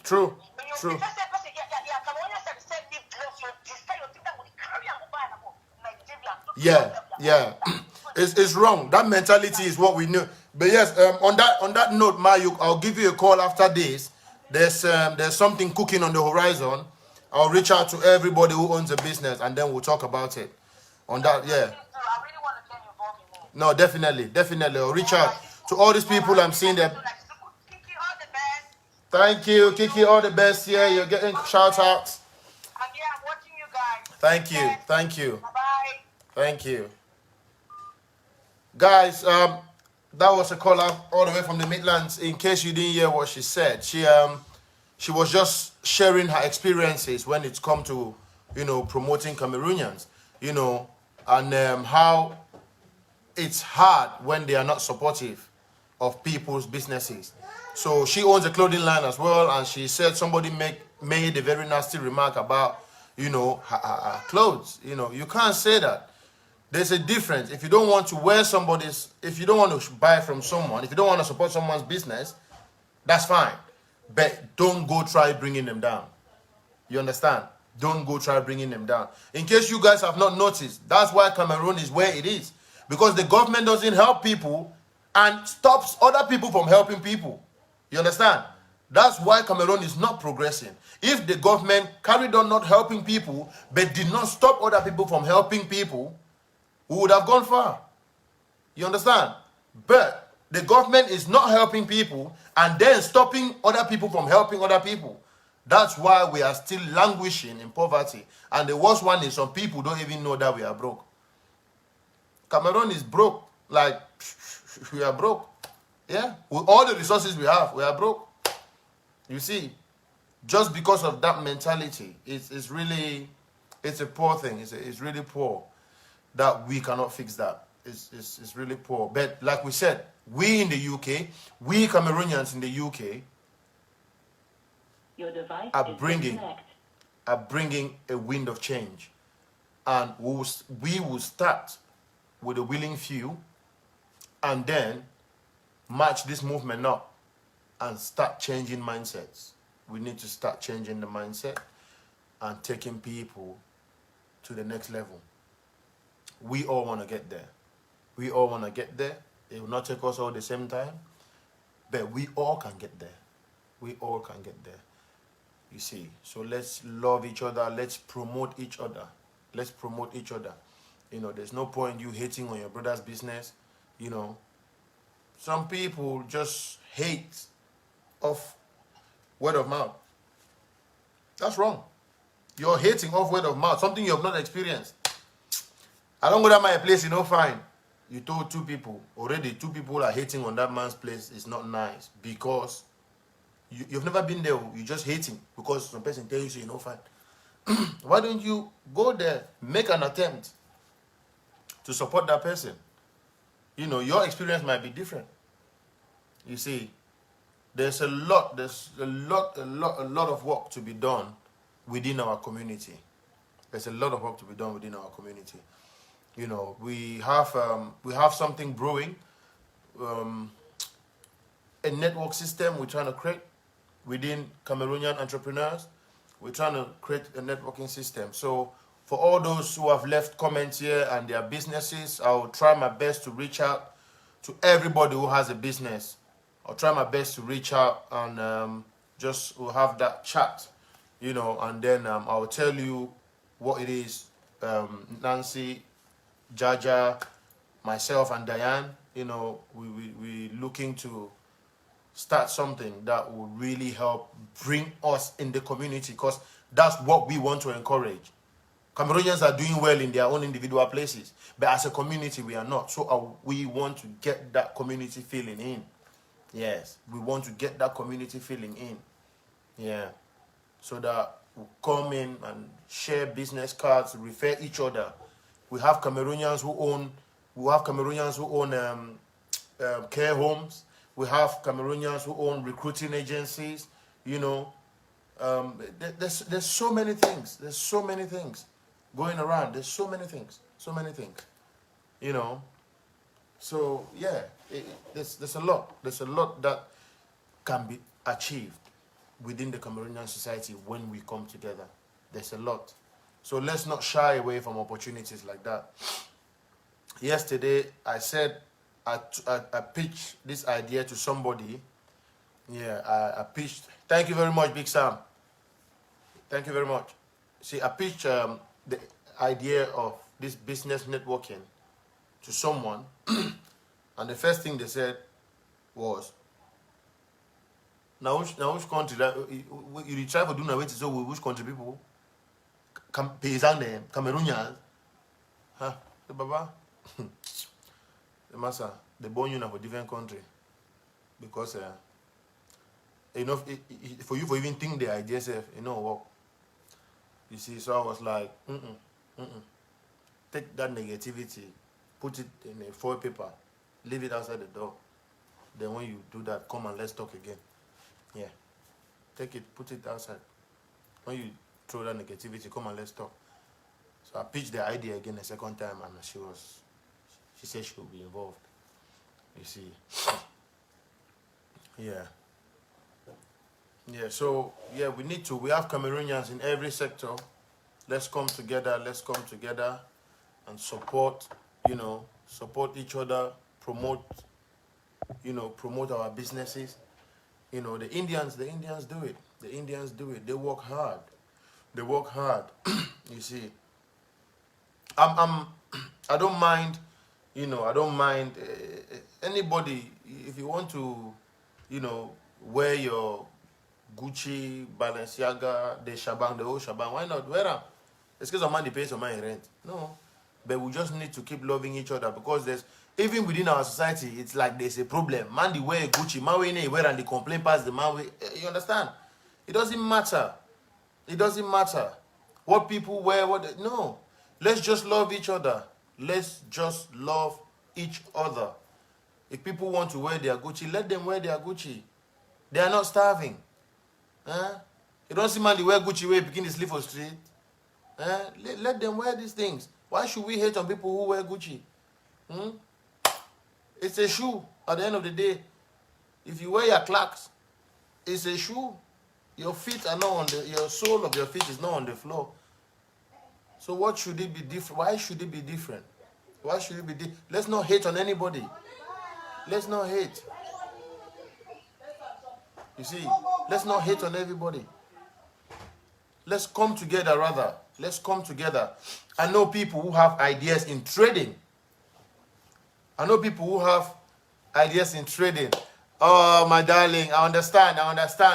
True. When you say Cambodian sister said lip gloss, you destroy your thing that would Yeah, yeah. It's wrong. That mentality is what we knew. But yes, on that note, Mayuk, I'll give you a call after this. There's something cooking on the horizon. I'll reach out to everybody who owns a business, and then we'll talk about it. On that, yeah. I really want to get involved in it. No, definitely. I'll reach out to all these people I'm seeing there. Kiki, all the best. Thank you, Kiki. All the best. Yeah, you're getting shout outs. And yeah, I'm watching you guys. Thank you. Bye-bye. Thank you. Guys, that was a caller all the way from the Midlands. In case you didn't hear what she said, she was just sharing her experiences when it's come to, promoting Cameroonians, and how it's hard when they are not supportive of people's businesses. So she owns a clothing line as well, and she said somebody made a very nasty remark about, her clothes. You can't say that. There's a difference. If you don't want to if you don't want to buy from someone, if you don't want to support someone's business, that's fine. But don't go try bringing them down. You understand? Don't go try bringing them down. In case you guys have not noticed, that's why Cameroon is where it is. Because the government doesn't help people and stops other people from helping people. You understand? That's why Cameroon is not progressing. If the government carried on not helping people, but did not stop other people from helping people, we would have gone far. You understand? But the government is not helping people and then stopping other people from helping other people. That's why we are still languishing in poverty. And the worst one is some people don't even know that we are broke. Cameroon is broke. Like, we are broke. Yeah? With all the resources we have, we are broke. You see, just because of that mentality, it's a poor thing. It's really poor that we cannot fix that. It's really poor. But like we said, we in the UK, we Cameroonians in the UK Your device are is bringing disconnected. a wind of change. And we will start with a willing few and then match this movement up and start changing mindsets. We need to start changing the mindset and taking people to the next level. We all want to get there. We all want to get there. It will not take us all the same time, but we all can get there. We all can get there. You see, so let's love each other. Let's promote each other. Let's promote each other. There's no point you hating on your brother's business. Some people just hate off word of mouth. That's wrong. You're hating off word of mouth, something you have not experienced. I don't go to my place, fine. You told two people. Already 2 people are hating on that man's place. It's not nice because you've never been there. You're just hating because some person tells you, fine. Why don't you go there, make an attempt to support that person? Your experience might be different. You see, there's a lot of work to be done within our community. There's a lot of work to be done within our community. We have something brewing, a network system we're trying to create within Cameroonian entrepreneurs. We're trying to create a networking system. So for all those who have left comments here and their businesses, I'll try my best to reach out to everybody who has a business. I'll try my best to reach out and we'll have that chat, and then I'll tell you what it is. Nancy, Jaja, myself, and Diane, we looking to start something that will really help bring us in the community, because that's what we want to encourage. Cameroonians are doing well in their own individual places, but as a community, we are not. So we want to get that community feeling in. Yes, we want to get that community feeling in. Yeah, so that we'll come in and share business cards, refer each other. We have Cameroonians who own care homes. We have Cameroonians who own recruiting agencies. There's so many things. There's so many things going around. There's so many things. So yeah, there's a lot. There's a lot that can be achieved within the Cameroonian society when we come together. There's a lot. So let's not shy away from opportunities like that. yesterday I said I pitched this idea to somebody. Yeah, I pitched. Thank you very much, Big Sam. Thank you very much. See, I pitched the idea of this business networking to someone, and the first thing they said was, now which country that you try to do now? So which country people? Paysan them, Cameroonians. Huh? The Baba, the master, they born you now for different country because for you for even think the idea self, work. You see, so I was like, take that negativity, put it in a foil paper, leave it outside the door. Then when you do that, come and let's talk again. Yeah. Take it, put it outside. When you throw that negativity, come and let's talk. So I pitched the idea again a second time, and she said she will be involved. You see. Yeah. Yeah, so yeah, we have Cameroonians in every sector. Let's come together and support each other, promote our businesses. The Indians do it. The Indians do it. They work hard. You see. I don't mind, anybody, if you want to, wear your Gucci, Balenciaga, the whole Shabang, why not wear them? It's because of money pays some money rent. No. But we just need to keep loving each other, because even within our society, it's like there's a problem. Man, they wear Gucci, man, wear and they complain past the man. You understand? It doesn't matter. What people wear, no. Let's just love each other. If people want to wear their Gucci, let them wear their Gucci. They are not starving. You don't see man they wear Gucci where begin to sleep for street. Let them wear these things. Why should we hate on people who wear Gucci? It's a shoe at the end of the day. If you wear your Clarks, it's a shoe. Your feet are not your sole of your feet is not on the floor. So what should it be different? Why should it be different? Let's not hate on anybody. Let's not hate. You see, let's not hate on everybody. Let's come together rather. Let's come together. I know people who have ideas in trading. Oh, my darling, I understand.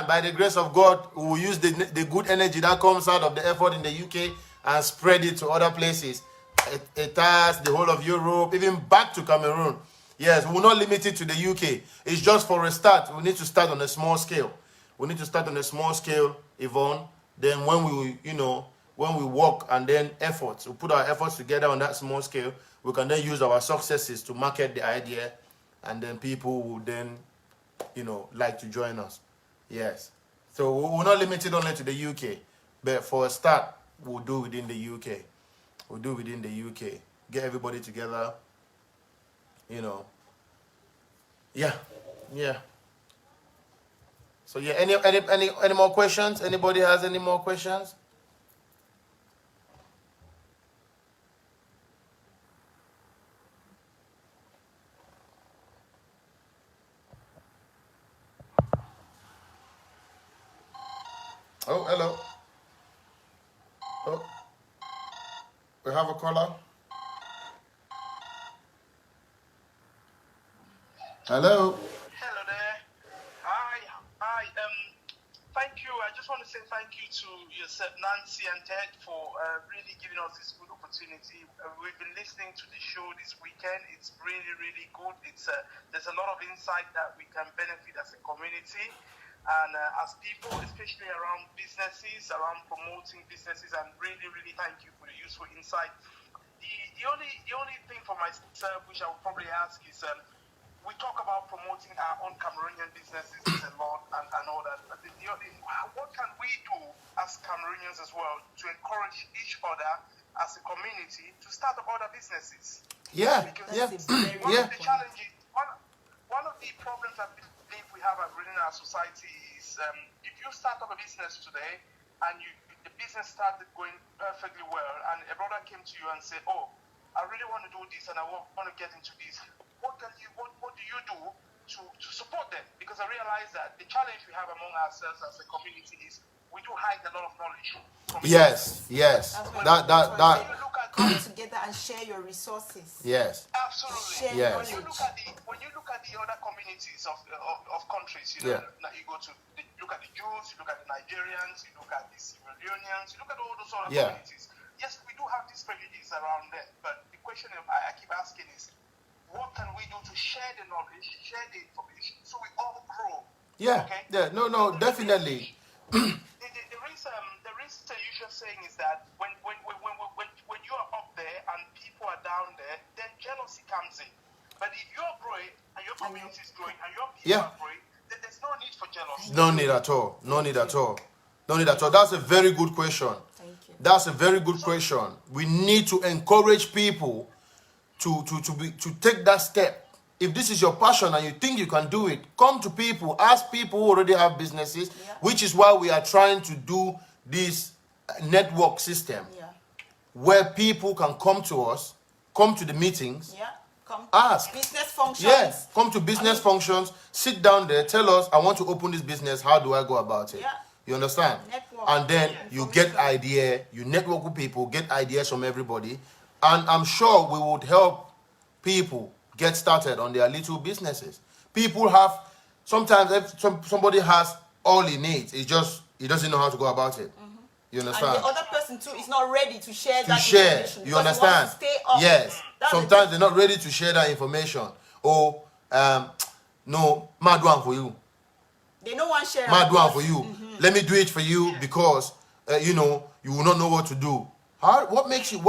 By the grace of God, we will use the good energy that comes out of the effort in the UK and spread it to other places. Etas, the whole of Europe, even back to Cameroon. Yes, we will not limit it to the UK. It's just for a start. We need to start on a small scale. Yvonne. Then when we work and then we put our efforts together on that small scale, we can then use our successes to market the idea, and then people will then, like to join us. Yes. So we will not limit it only to the UK, but for a start, we'll do within the UK. Get everybody together, Yeah. So yeah, any more questions? Anybody has any more questions? Oh, hello. Oh, we have a caller. Hello. Hello there. Hi. Thank you. I just want to say thank you to yourself, Nancy and Ted, for really giving us this good opportunity. We've been listening to the show this weekend. It's really, really good. There's a lot of insight that we can benefit as a community and as people, especially around businesses, around promoting businesses. And really, really thank you for the useful insight. The only thing for myself, which I would probably ask, is we talk about promoting our own Cameroonian businesses a lot and all that. But what can we do as Cameroonians as well to encourage each other as a community to start up other businesses? Yeah, because one of the challenges, one of the problems I believe we have within our society is if you start up a business today and the business started going perfectly well, and a brother came to you and said, "Oh, I really want to do this and I want to get into this. What do you do to support them? Because I realize that the challenge we have among ourselves as a community is we do hide a lot of knowledge from each Yes, other. yes. That's why That you Look at come together and share your resources. yes. absolutely. Share Yes. When you look at the other communities of countries, you know, Yeah. like you go to look at the Jews, you look at the Nigerians, you look at the Sierra Leoneans, you look at all those other Yeah. communities. Yes, we do have these prejudices around them, but the question I keep asking is, what can we do to share the knowledge, share the information, so we all grow? Yeah, Okay. yeah. No, definitely. The risk that you're just saying is that when you are up there and people are down there, then jealousy comes in. But if you're growing and your community is growing and your people Yeah. are growing, then there's no need for jealousy. No need at all. No need at all. No need at all. That's a very good question. Thank you. That's a very good question. We need to encourage people to take that step. If this is your passion and you think you can do it, come to people, ask people who already have businesses, Yeah. which is why we are trying to do this network system Yeah. where people can come to us, come to the meetings, Yeah. Come. ask. Business functions. Yes, come to business functions, sit down there, tell us, I want to open this business, how do I go about it? Yeah. You understand? Network. And then you get Information. idea, you network with people, get ideas from everybody, and I'm sure we would help people get started on their little businesses. People have, sometimes if somebody has all he needs, it's just, he doesn't know how to go about it. You And understand? the other person too is not ready to share To that share, information. you because he wants understand? to stay up. Yes. That's the Sometimes they're not ready to share that information. Or, no, ma do am for you. They don't want share. Ma do am for you. Let me do it for you because, you know, you will not know what to do. What makes you,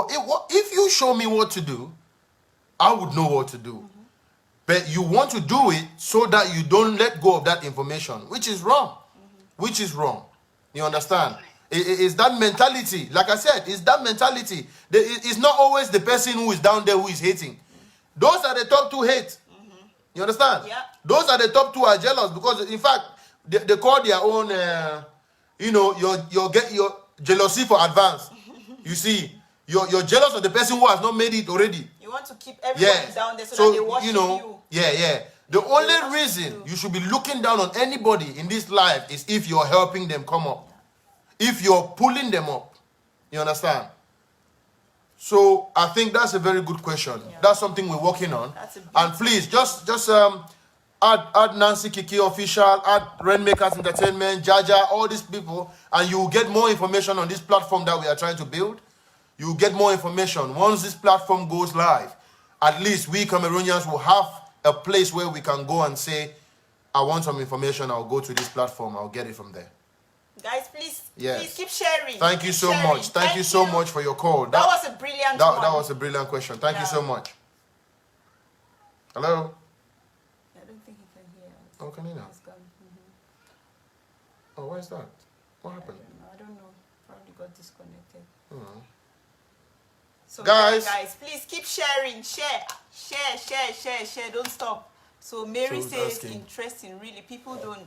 if you show me what to do, I would know what to do. But you want to do it so that you don't let go of that information, which is wrong. Which is wrong. You understand? It's that mentality. Like I said, it's that mentality. It's not always the person who is down there who is hating. Those are the top two hate. You understand? Yeah. Those are the top two are jealous because, in fact, they call their own, you know, your jealousy for advance. You see, you're jealous of the person who has not made it already. You want to keep everybody down there so that they worship you know, you. yeah. The only worship reason you. you should be looking down on anybody in this life is if you're helping them come up. If you're pulling them up. You understand? So I think that's a very good question. Yeah. That's something we're working on. That's a big And please just add Nancy Kiki Official, add Rainmakers Entertainment, Jaja, all these people, and you will get more information on this platform that we are trying to build. You will get more information. Once this platform goes live, at least we Cameroonians will have a place where we can go and say, I want some information, I'll go to this platform, I'll get it from there. Guys, please Yes. keep sharing. Thank you Keep so sharing. much. Thank you so much for your call. That was a brilliant that, one. that was a brilliant question. Thank you Yeah. so much. Hello? I don't think he can hear us. Oh, can you now? He's gone. Oh, why is that? What happened? I don't know. Probably got disconnected. Oh. So Guys. guys, please keep sharing. Share. Don't stop. So Mary So says asking. interesting. Really, people don't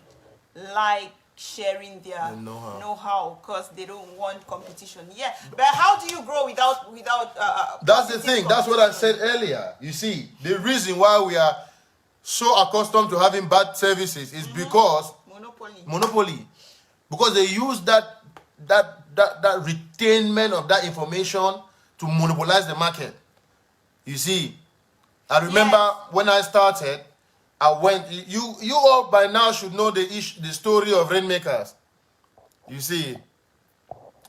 like sharing their The know-how. know-how because they don't want competition. Yeah, but how do you grow without That's the positive thing. That's what I competition? said earlier. You see, the reason why we are so accustomed to having bad services is because monopoly. Because they use that retainment of that information to monopolize the market. You see, I remember Yes. when I started, I went. You all by now should know the story of Rainmakers. You see,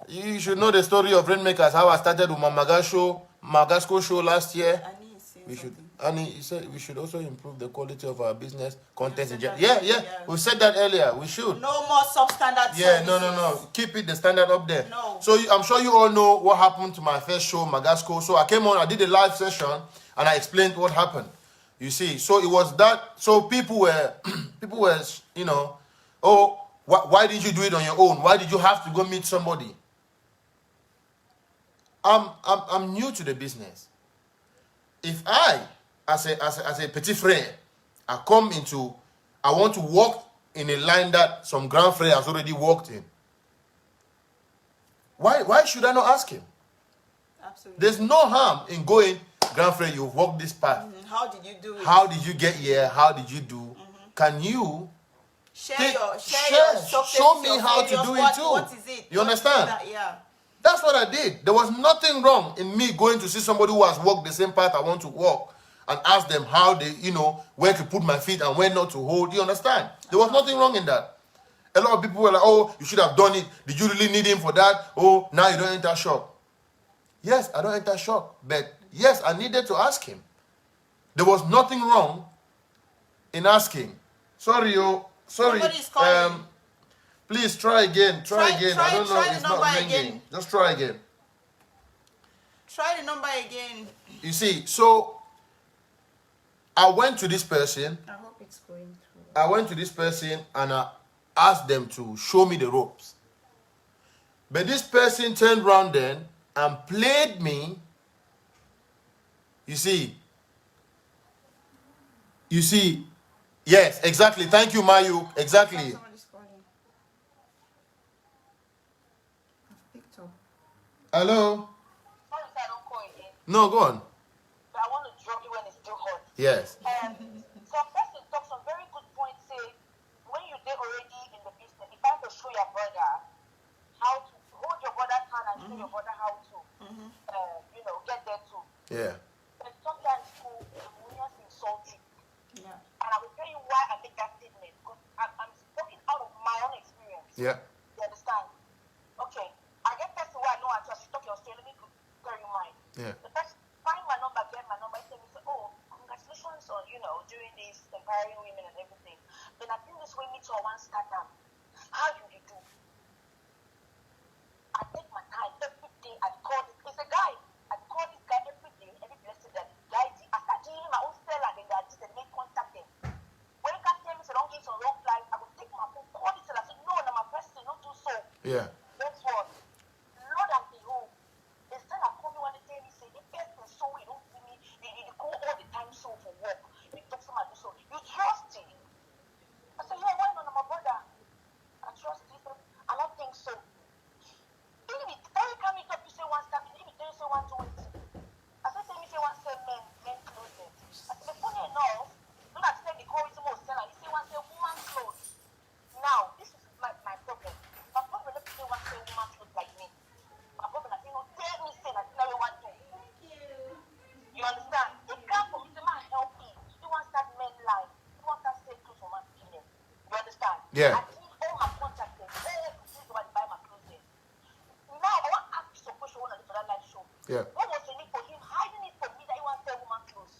you should know the story of Rainmakers. How I started with my Magasco show last year. Annie is saying We should. something. And he said we should also improve the quality of our business content. said In general. that Yeah. earlier. We said that earlier. We should. No more substandard Yeah, services. no. Keep it the standard up there. No. So I'm sure you all know what happened to my first show, Magasco. So I came on, I did a live session, and I explained what happened. You see, so it was that. So people were, you know, oh, why did you do it on your own? Why did you have to go meet somebody? I'm new to the business. If I, as a petit frère, I want to walk in a line that some grand frère has already walked in. Why should I not ask him? Absolutely. There's no harm in going, Grandfriend, you've walked this path. How did you do it? How did you get here? How did you do? Can you share your success, show me your how to failures, do it too? What is it? You understand? Yeah. That's what I did. There was nothing wrong in me going to see somebody who has walked the same path I want to walk and ask them how they, where to put my feet and where not to hold. You understand? There was nothing wrong in that. A lot of people were like, oh, you should have done it. Did you really need him for that? Oh, now you don't enter shop. Yes, I don't enter shop. But yes, I needed to ask him. There was nothing wrong in asking. Sorry. Somebody's calling. Please try again. Try again. I don't know. Try It's the not number ringing. again. Just try again. Try the number again. You see, so I went to this person. I hope it's going through. I went to this person and I asked them to show me the ropes. But this person turned around then and played me. You see, yes, exactly. Thank you, Mayu. Exactly. Somebody's calling. I've picked up. Hello? Sorry, sir, I don't call again. No, go on. But I want to drop you when it's still hot. Yes. Some person talk some very good points. Say when you did already in the business, if I have to show your brother how to hold your brother's hand and show your brother how to, get there too. Yeah. But sometimes school, harmonious insulting. Yeah. And I will tell you why I make that statement. Because I'm speaking out of my own experience. Yeah. You understand? Okay. I get person where I know I just talk your story. Let me clear your mind. Yeah. The person find my number, get my number, tell me, say, oh, congratulations on, doing this, empowering women and everything. Then I think this way me too, I want to start them. How you do? I take my time every day. I call this. It's a guy. I call this guy every day, every blessed day. Guy, I start doing my own seller, then I just make contact them. When you can tell me so don't give some wrong flight, I will take my phone, call this seller, say, no, I'm a person, not do so. Yeah. That's what. Lord and behold, the seller call me one day, tell me, say, the person so you don't see me, you go all the time so for work. You talk so much so. You trust him. I said, yeah, why not? I'm a brother. I trust him. I don't think so. Even if every time you talk, you say one step, even if you say one do it. I said, tell me, say one say men clothing. I said, but funny enough, don't I say the call it more seller, you say one say woman clothes. Now, this is my problem. My problem is say one say woman clothes like me. My problem is, tell me say that now you want to. You understand? It can't for me to my help me. You want to start men life. You want to start clothes for my female. You understand? Yeah. I need all my contacts, all the things to buy my clothes there. Now I want to ask you some question when I do for that live show. Yeah. What was the need for him hiding it from me that he wants to sell woman clothes?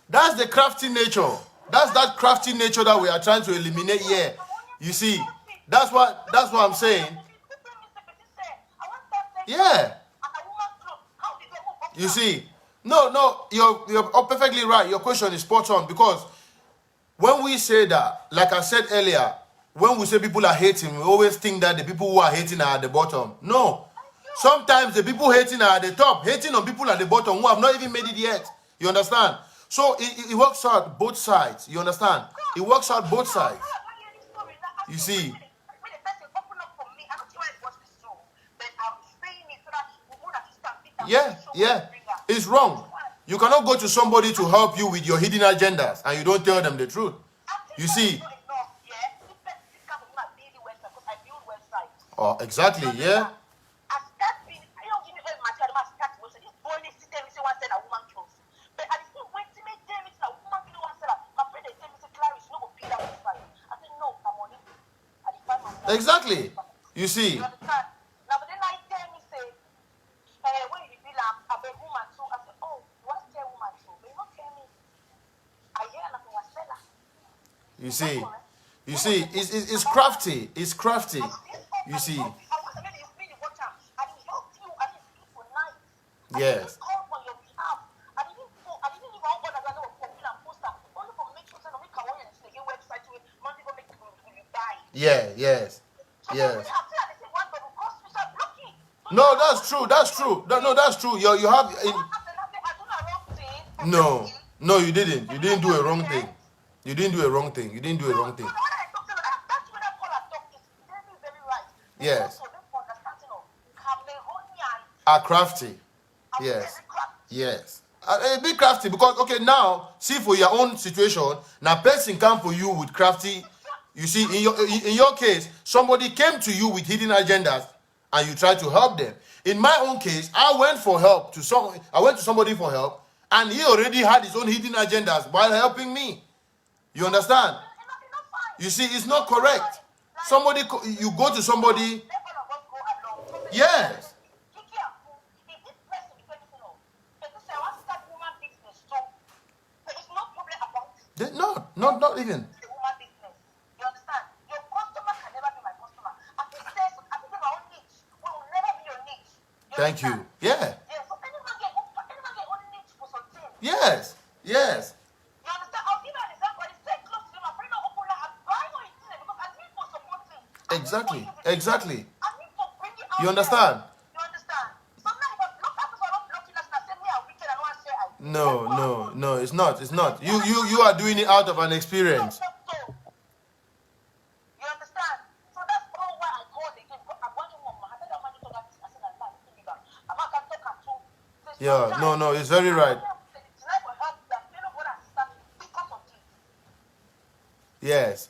That's the crafty nature. That's that crafty nature that we are trying to eliminate here. You see, that's what I'm saying. Yeah. You see, no, you're perfectly right. Your question is spot on, because when we say that, like I said earlier, when we say people are hating, we always think that the people who are hating are at the bottom. No. Sometimes the people hating are at the top, hating on people at the bottom who have not even made it yet. You understand? So it works out both sides. You understand? It works out both sides. You see? Yeah. It's wrong. You cannot go to somebody to help you with your hidden agendas and you don't tell them the truth. You see? Oh, exactly, yeah. Exactly. You see? You see, it's crafty. It's crafty. You see. Yes. Yeah, yes. Yes. No, that's true. That's true. No, that's true. You have no, you didn't. You didn't do a wrong thing. You didn't do a wrong thing. You didn't do a wrong thing. Yes. Are crafty. Yes. Yes. Be crafty because okay now see for your own situation now person come for you with crafty. You see in your case somebody came to you with hidden agendas and you tried to help them. In my own case I went to somebody for help and he already had his own hidden agendas while helping me. You understand? You see it's not correct. You go to somebody. Yes. Not even. Thank you. Yeah. Yes. Yes. You understand? I'll give you an example. I stay close to him. I'm afraid of open up. I buy my thing because I need for supporting. Exactly. I need to bring it out. You understand? You understand? Sometimes if I block that person, I don't block you. That's not saying me I'm wicked. I don't want to say I. No. It's not. You are doing it out of an experience. You understand? So that's all why I called again. I'm watching one. I said I'm going to talk about this. I said I'm not going to talk to. Yeah. No. It's very right. Yes.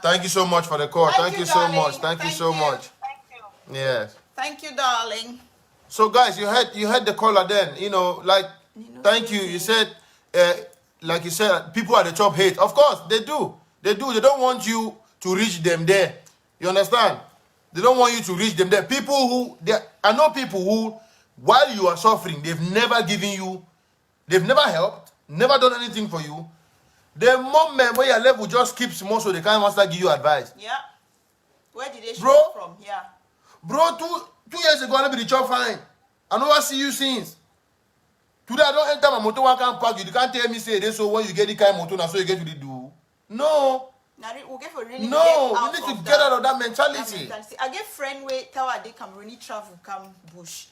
Thank you so much for the call. Thank you so much. Thank you so much. Yes. Thank you, darling. So guys, you heard the caller then. Thank you. You said, like you said, people at the top hate. Of course, they do. They don't want you to reach them there. You understand? They don't want you to reach them there. I know people who, while you are suffering, they've never given you, they've never helped, never done anything for you. The moment where your level just keeps more so they can't want to give you advice. Yeah. Where did they show from? Yeah. Bro, two years ago, I be the job fine. I never see you since. Today, I don't enter my motor, I can't park you. You can't tell me, say this, so when you get the kind of motor, now so you get to the do. No. You need to get out of that mentality. I get friend where tell they come really travel, come bush.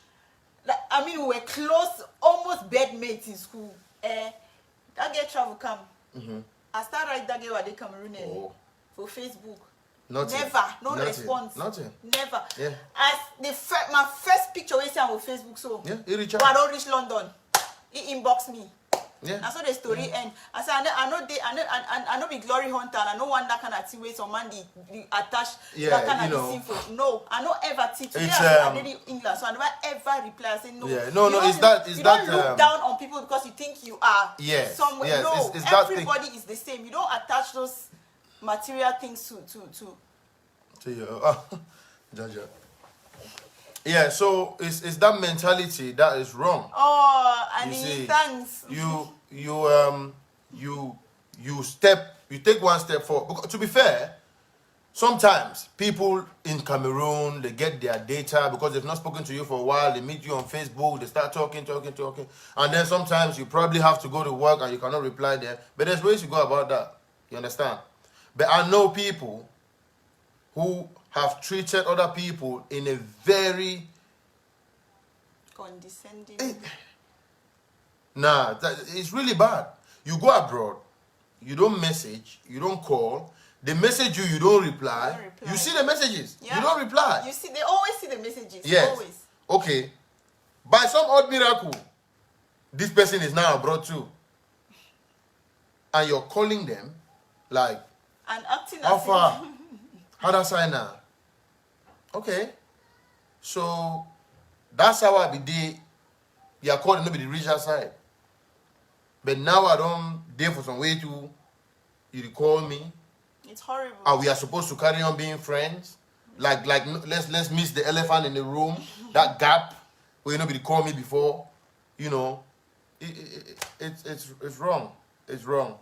Like, we were close, almost bedmates in school. That get travel come. Mm-hmm. I started write that girl at the Cameroon for Facebook. Nothing. Never, response. Nothing. Never. Yeah. As my first picture we see on Facebook, so he reach out. but I don't reach London. He inbox me. Yeah. And so the story end. I said I know be glory hunter and I know one that kind of thing where some man the attach that kind of thing for. No, I know ever think today I did English, so I never ever reply. I say no. Yeah, no, is that don't look down on people because you think you are somewhere. Yes, no, it's that everybody is the same. You don't attach those material things to your Jaja. Yeah, so it's that mentality that is wrong. Oh, and thanks. You take one step forward. Because, to be fair, sometimes people in Cameroon, they get their data because they've not spoken to you for a while. They meet you on Facebook, they start talking. And then sometimes you probably have to go to work and you cannot reply there. But there's ways to go about that. You understand? But I know people who have treated other people in a very condescending. It's really bad. You go abroad, you don't message, you don't call. They message you, you don't reply. You see the messages, you don't reply. You see, they always see the messages. Yes. Always. Okay. By some odd miracle, this person is now abroad too. And you're calling them like, and acting how as far? How does I now? Okay. So that's how I be there. You are calling nobody reach outside. But now I don't there for some way to you recall me. It's horrible. And we are supposed to carry on being friends. Like let's miss the elephant in the room. That gap where nobody called me before. You know. It's wrong. It's wrong.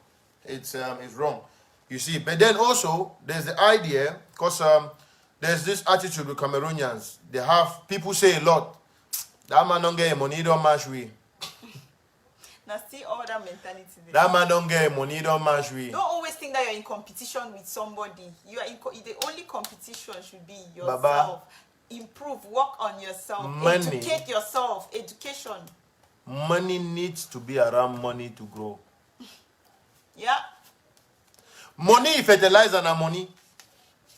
It's wrong. You see, but then also there's the idea, because there's this attitude with Cameroonians. They have people say a lot. That man don't get money, don't match we. Now see all that mentality there. That man don't get money, don't match we. Don't always think that you're in competition with somebody. You are the only competition should be yourself. Baba, improve, work on yourself, money, educate yourself, education. Money needs to be around money to grow. Yeah. Money fertilizer and money.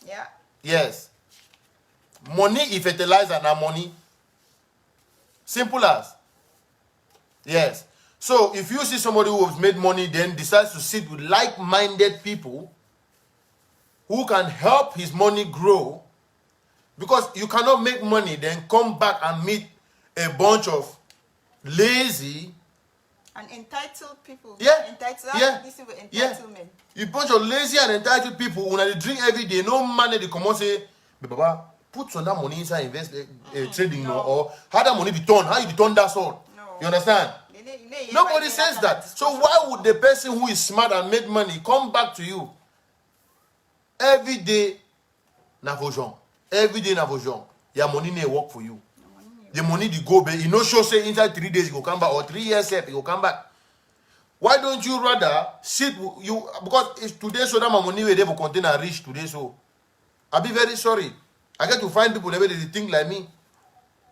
Yeah. Yes. Money is fertilizer and money. Simple as. Yes. So if you see somebody who has made money, then decides to sit with like-minded people who can help his money grow, because you cannot make money, then come back and meet a bunch of lazy And entitled people. Yeah. Entitled. Yeah. This is with Yeah. entitlement. You bunch of lazy and entitled people when they drink every day, no money they come and say, "But Baba, put some that money inside invest trading, no. or how that money be turned, how you be turned that all." No. You understand? Nobody says that. So why would the person who is smart and made money come back to you every day? Navojon. Every day Navojon. Your money may work for you. The money they go back. You know, show say inside 3 days you go come back, or 3 years you go come back. Why don't you rather sit you, because it's today so that my money will never contain and reach today, so I'll be very sorry. I get to find people that they think like me.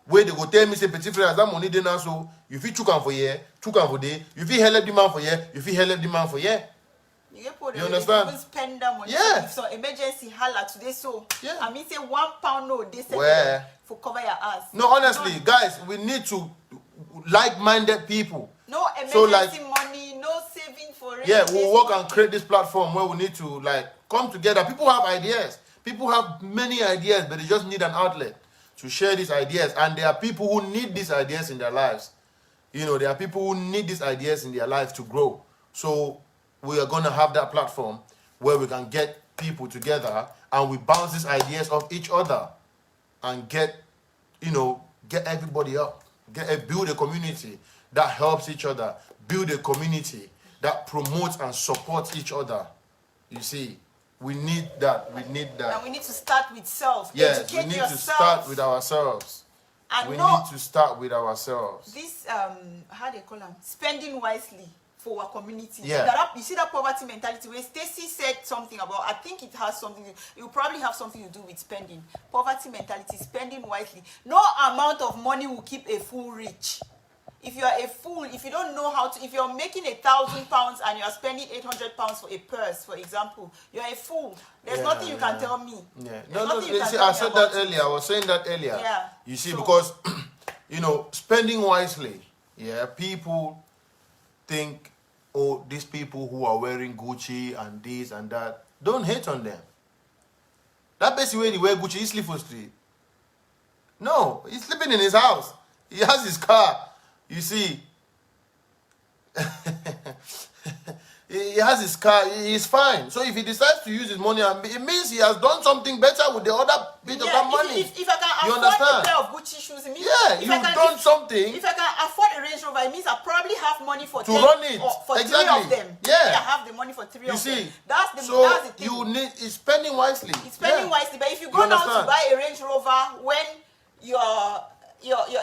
Where they go tell me say petit frère that money they now, so you feel chukan for year, chukan for day, you feel help the man for year, you feel help the man for year. You understand? People spend that money. Yeah. If so emergency hala today, so Yeah. I mean say £1 no, they say Where? for cover your ass. No, honestly, guys, we need to like-minded people. No emergency So, like, money, no saving for it. Yeah, we'll work and create this platform where we need to like come together. People have ideas. People have many ideas, but they just need an outlet to share these ideas. And there are people who need these ideas in their lives. You know, there are people who need these ideas in their lives to grow. So we are going to have that platform where we can get people together and we bounce these ideas off each other and get, you know, get everybody up. Build a community that helps each other. Build a community that promotes and supports each other. You see, we need that. We need that. And we need to start with self. Yes, Educate we need yourself. to start with ourselves. And We no, need to start with ourselves. this how they call them, spending wisely for our community. Yeah. You see that poverty mentality where Stacy said something about, I think it has something, it will probably have something to do with spending. Poverty mentality, spending wisely. No amount of money will keep a fool rich. If you are a fool, if you don't know how to, if you're making £1,000 and you're spending £800 for a purse, for example, you're a fool. There's nothing you can tell me. Yeah. There's No, nothing you can see, tell I me said about that it. earlier. I was saying that earlier. Yeah. You see, So- because, you know, spending wisely, yeah, people think, oh, these people who are wearing Gucci and this and that, don't hate on them. That basically they wear Gucci, he sleep for street. No, he's sleeping in his house. He has his car. You see, he has his car, he's fine. So if he decides to use his money, it means he has done something better with the other bit of that money. If I can You afford understand? a pair of Gucci shoes, it means Yeah, if you've I can, done something. If I can afford a Range Rover, it means I probably have money for To 10 run it. or for Exactly. 3 of them. Yeah. I have the money for 3 You of them. see, That's the so thing. you need is spending wisely. It's spending Yeah. wisely, but if you You go down to understand? buy a Range Rover when your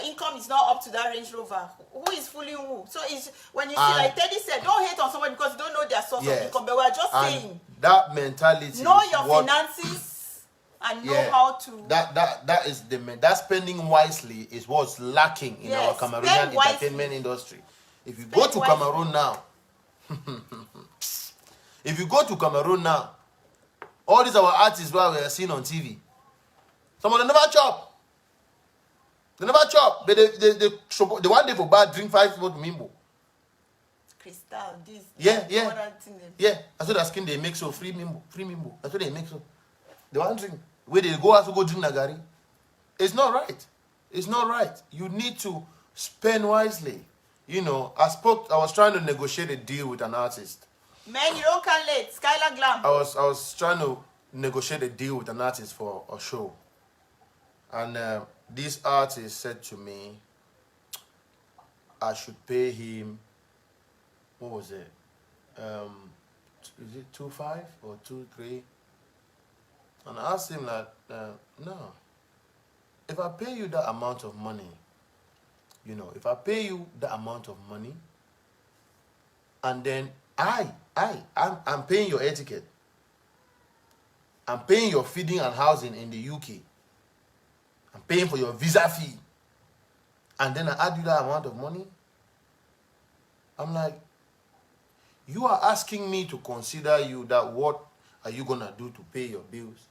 income is not up to that Range Rover, who is fooling who? So it's when you see, And- like Teddy said, don't hate on somebody because you don't know their source Yes. of income. But we're just And saying, that mentality know is your what- finances and know Yeah. how to. That is that spending wisely is what's lacking in our Yes, Cameroonian spend wisely. entertainment industry. If you Spend go to wisely. Cameroon now, if you go to Cameroon now, all these our artists where we are seeing on TV, some of them never chop. They never chop, but they one day for bad drink 5 people to Mimbo. Crystal, this. Yeah, that, yeah. all that thing them. Yeah, that's what that skin they make so free Mimbo. That's what they make so. They want drink. Where they go out to go drink Nagari. It's not right. It's not right. You need to spend wisely. You know, I was trying to negotiate a deal with an artist. Man, you don't come late. Skylar Glam. I was trying to negotiate a deal with an artist for a show. And this artist said to me, I should pay him, what was it? Is it 2.5 or 2.3? And I asked him like, no. If I pay you that amount of money, you know, if I pay you that amount of money, and then I'm paying your air ticket, I'm paying your feeding and housing in the UK, I'm paying for your visa fee, and then I add you that amount of money, I'm like, you are asking me to consider you that what are you going to do to pay your bills?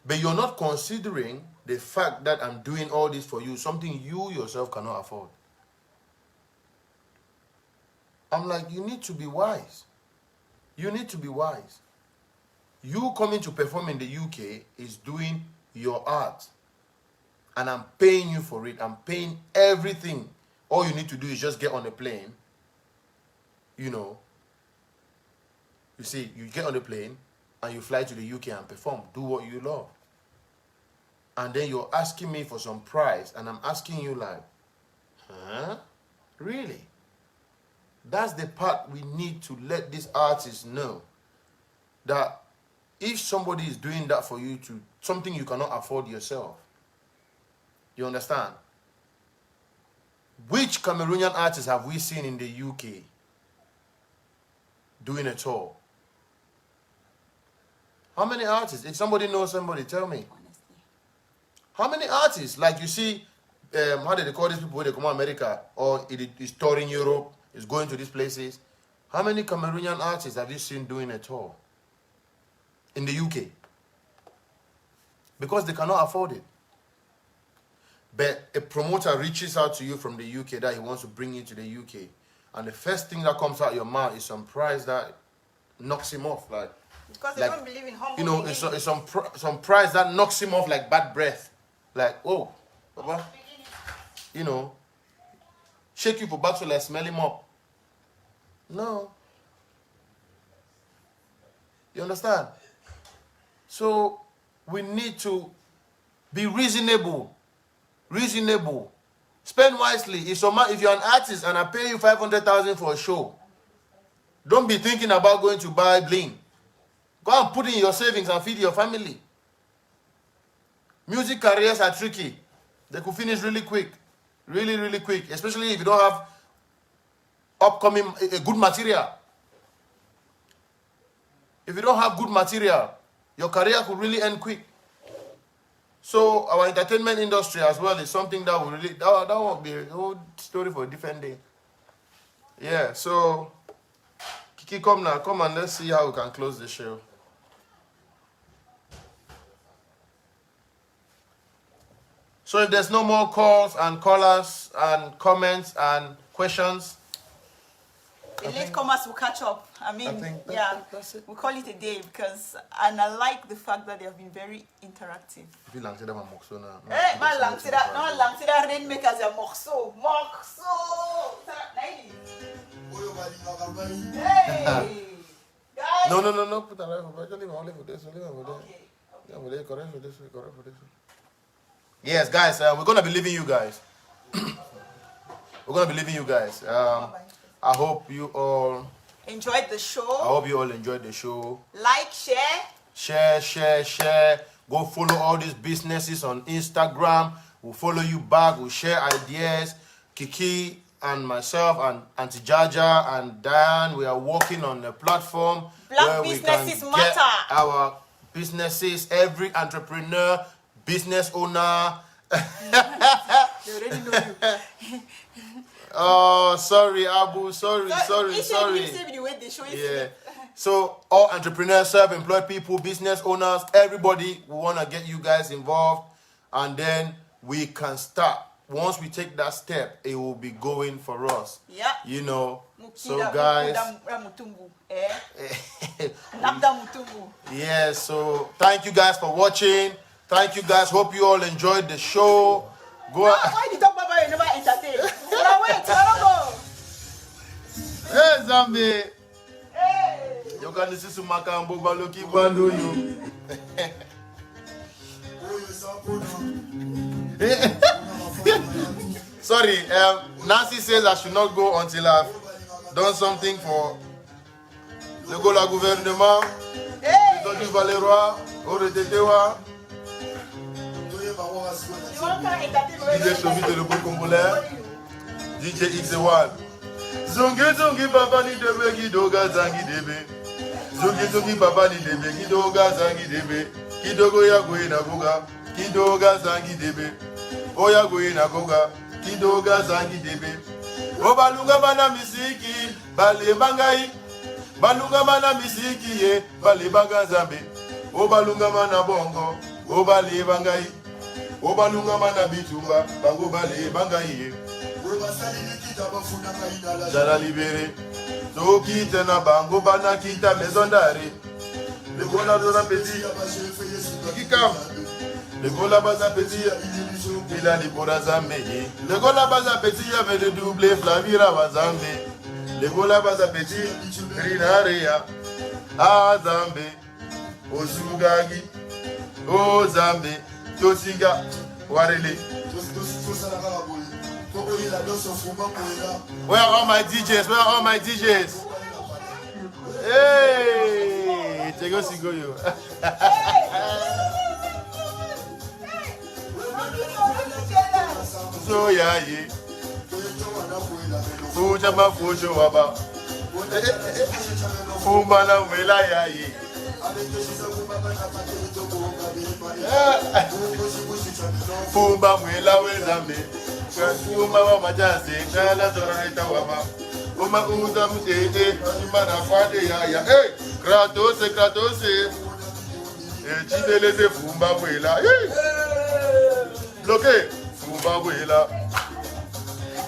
But you're not considering the fact that I'm doing all this for you, something you yourself cannot afford. I'm like, you need to be wise. You need to be wise. You coming to perform in the UK is doing your art. And I'm paying you for it. I'm paying everything. All you need to do is just get on a plane. You know. You see, you get on the plane and you fly to the UK and perform. Do what you love. And then you're asking me for some prize. And I'm asking you like, huh? Really? That's the part we need to let these artists know. That if somebody is doing that for you, to something you cannot afford yourself. You understand? Which Cameroonian artists have we seen in the UK doing a tour? How many artists? If somebody knows somebody, tell me. Honestly. How many artists? Like you see, how do they call these people when they come to America? Or it is touring Europe, is going to these places. How many Cameroonian artists have you seen doing a tour in the UK? Because they cannot afford it. But a promoter reaches out to you from the UK that he wants to bring you to the UK. And the first thing that comes out of your mouth is some price that knocks him off. Like, Because they don't believe in humble. you know, it's some price that knocks him off like bad breath. Like, oh, Papa, you know, shake you for back so like smell him up. No. You understand? So we need to be reasonable. Reasonable. Spend wisely. If you're an artist and I pay you 500,000 for a show, don't be thinking about going to buy bling. Go and put in your savings and feed your family. Music careers are tricky. They could finish really quick. Really, really quick. Especially if you don't have upcoming good material. If you don't have good material, your career could really end quick. So our entertainment industry as well is something that will really, that won't be a whole story for a different day. Yeah, so Kiki, come now, come and let's see how we can close the show. So if there's no more calls and callers and comments and questions, The latecomers will catch up. I mean, that's it. we call it a day because, and I like the fact that they have been very interactive. If you lanced them a moxo now. Hey, man, lancera rainmakers are morceau. Hey, guys. No. Put that right over. Just leave it only for this. Leave it over there. Okay. Yeah, we're there. Correct for this. Correct for this. Yes, guys. We're gonna be leaving you guys. We're gonna be leaving you guys. I hope you all enjoyed the show. I hope you all enjoyed the show. Like, share. Share. Go follow all these businesses on Instagram. We'll follow you back. We'll share ideas. Kiki and myself and Auntie Jaja and Diane, we are working on a platform Black where we can businesses get matter. our businesses, every entrepreneur, business owner. They already know you. Oh, sorry, Abu. Sorry. Yeah. So, all entrepreneurs, self-employed people, business owners, everybody, we want to get you guys involved. And then we can start. Once we take that step, it will be going for us. Yeah. You know. So, guys. Yeah, so thank you guys for watching. Thank you guys. Hope you all enjoyed the show. Go Why did you talk about you never entertain? Wait, go. Hey, Zambi. Hey. You can see some Makambo Baloki Bando you. Sorry, Nancy says I should not go until I've done something for le Gola gouvernement. Hey. Du Valeroy, Oretetewa. You want to entertain? DJ Shobi de Lobo Congolais. DJ X1. Zongi baba ni debe kidoga zangi debe. Zongi baba ni debe kidoga zangi debe. Kidogo ya go ina goga. Kidoga zangi debe. Oya go ina goga. Kidoga zangi debe. Obalunga bana misiki bale bangai. Balunga bana misiki ye bale banga zambe. Obalunga bana bongo. Obale bangai. Obalunga mana bitumba. Bango bale bangai. Jara libéré. So kita na bango bana kita maison d'arrêt. Le gola dona petit. Kikam. Le gola baza petit. Il a dit pour Zambe. Le gola baza petit avec le doublé Flavira Bazambe. Le gola baza petit. Rinarea. Azambe. Ozugagi. Ozambe. Tosiga. Warele. Where are all my DJs? Where are all my DJs? Hey, Tego Sigoyo. So yeah, yeah. Fuja ma fujo waba. Fumba na wela ya ye. Fumba wela wezambe. Fumba wa majase kala zoreta waba. Uma uza mtete mana fade ya. Hey, Kratos. Chidele fumba wela. Hey. Bloqué. Fumba wela.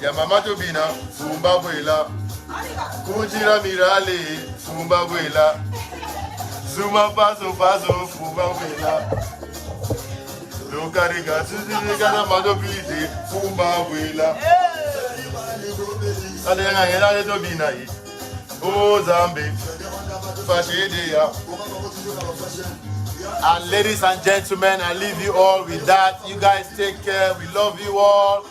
Ya mama Tobina, Fumba wela. Kujira mirale, Fumba wela. Zuma paso, Fumba wela. Lokariga, Suziga, Madobide, Fumba wela. Adenga, Yena Tobina, Oh Zambi, Fashedea. And ladies and gentlemen, I leave you all with that. You guys take care. We love you all.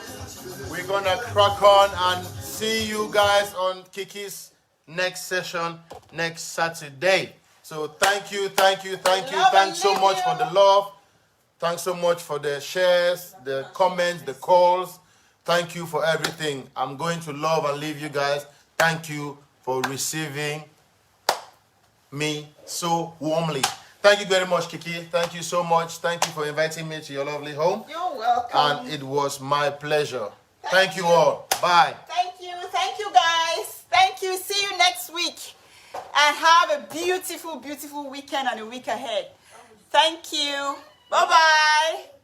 We're gonna crack on and see you guys on Kiki's next session next Saturday. So thank you. Thanks so much for the love. Thanks so much for the shares, the comments, the calls. Thank you for everything. I'm going to love and leave you guys. Thank you for receiving me so warmly. Thank you very much, Kiki. Thank you so much. Thank you for inviting me to your lovely home. You're welcome. And it was my pleasure. Thank you all. Bye. Thank you guys. Thank you. See you next week. And have a beautiful, beautiful weekend and a week ahead. Thank you. Bye-bye.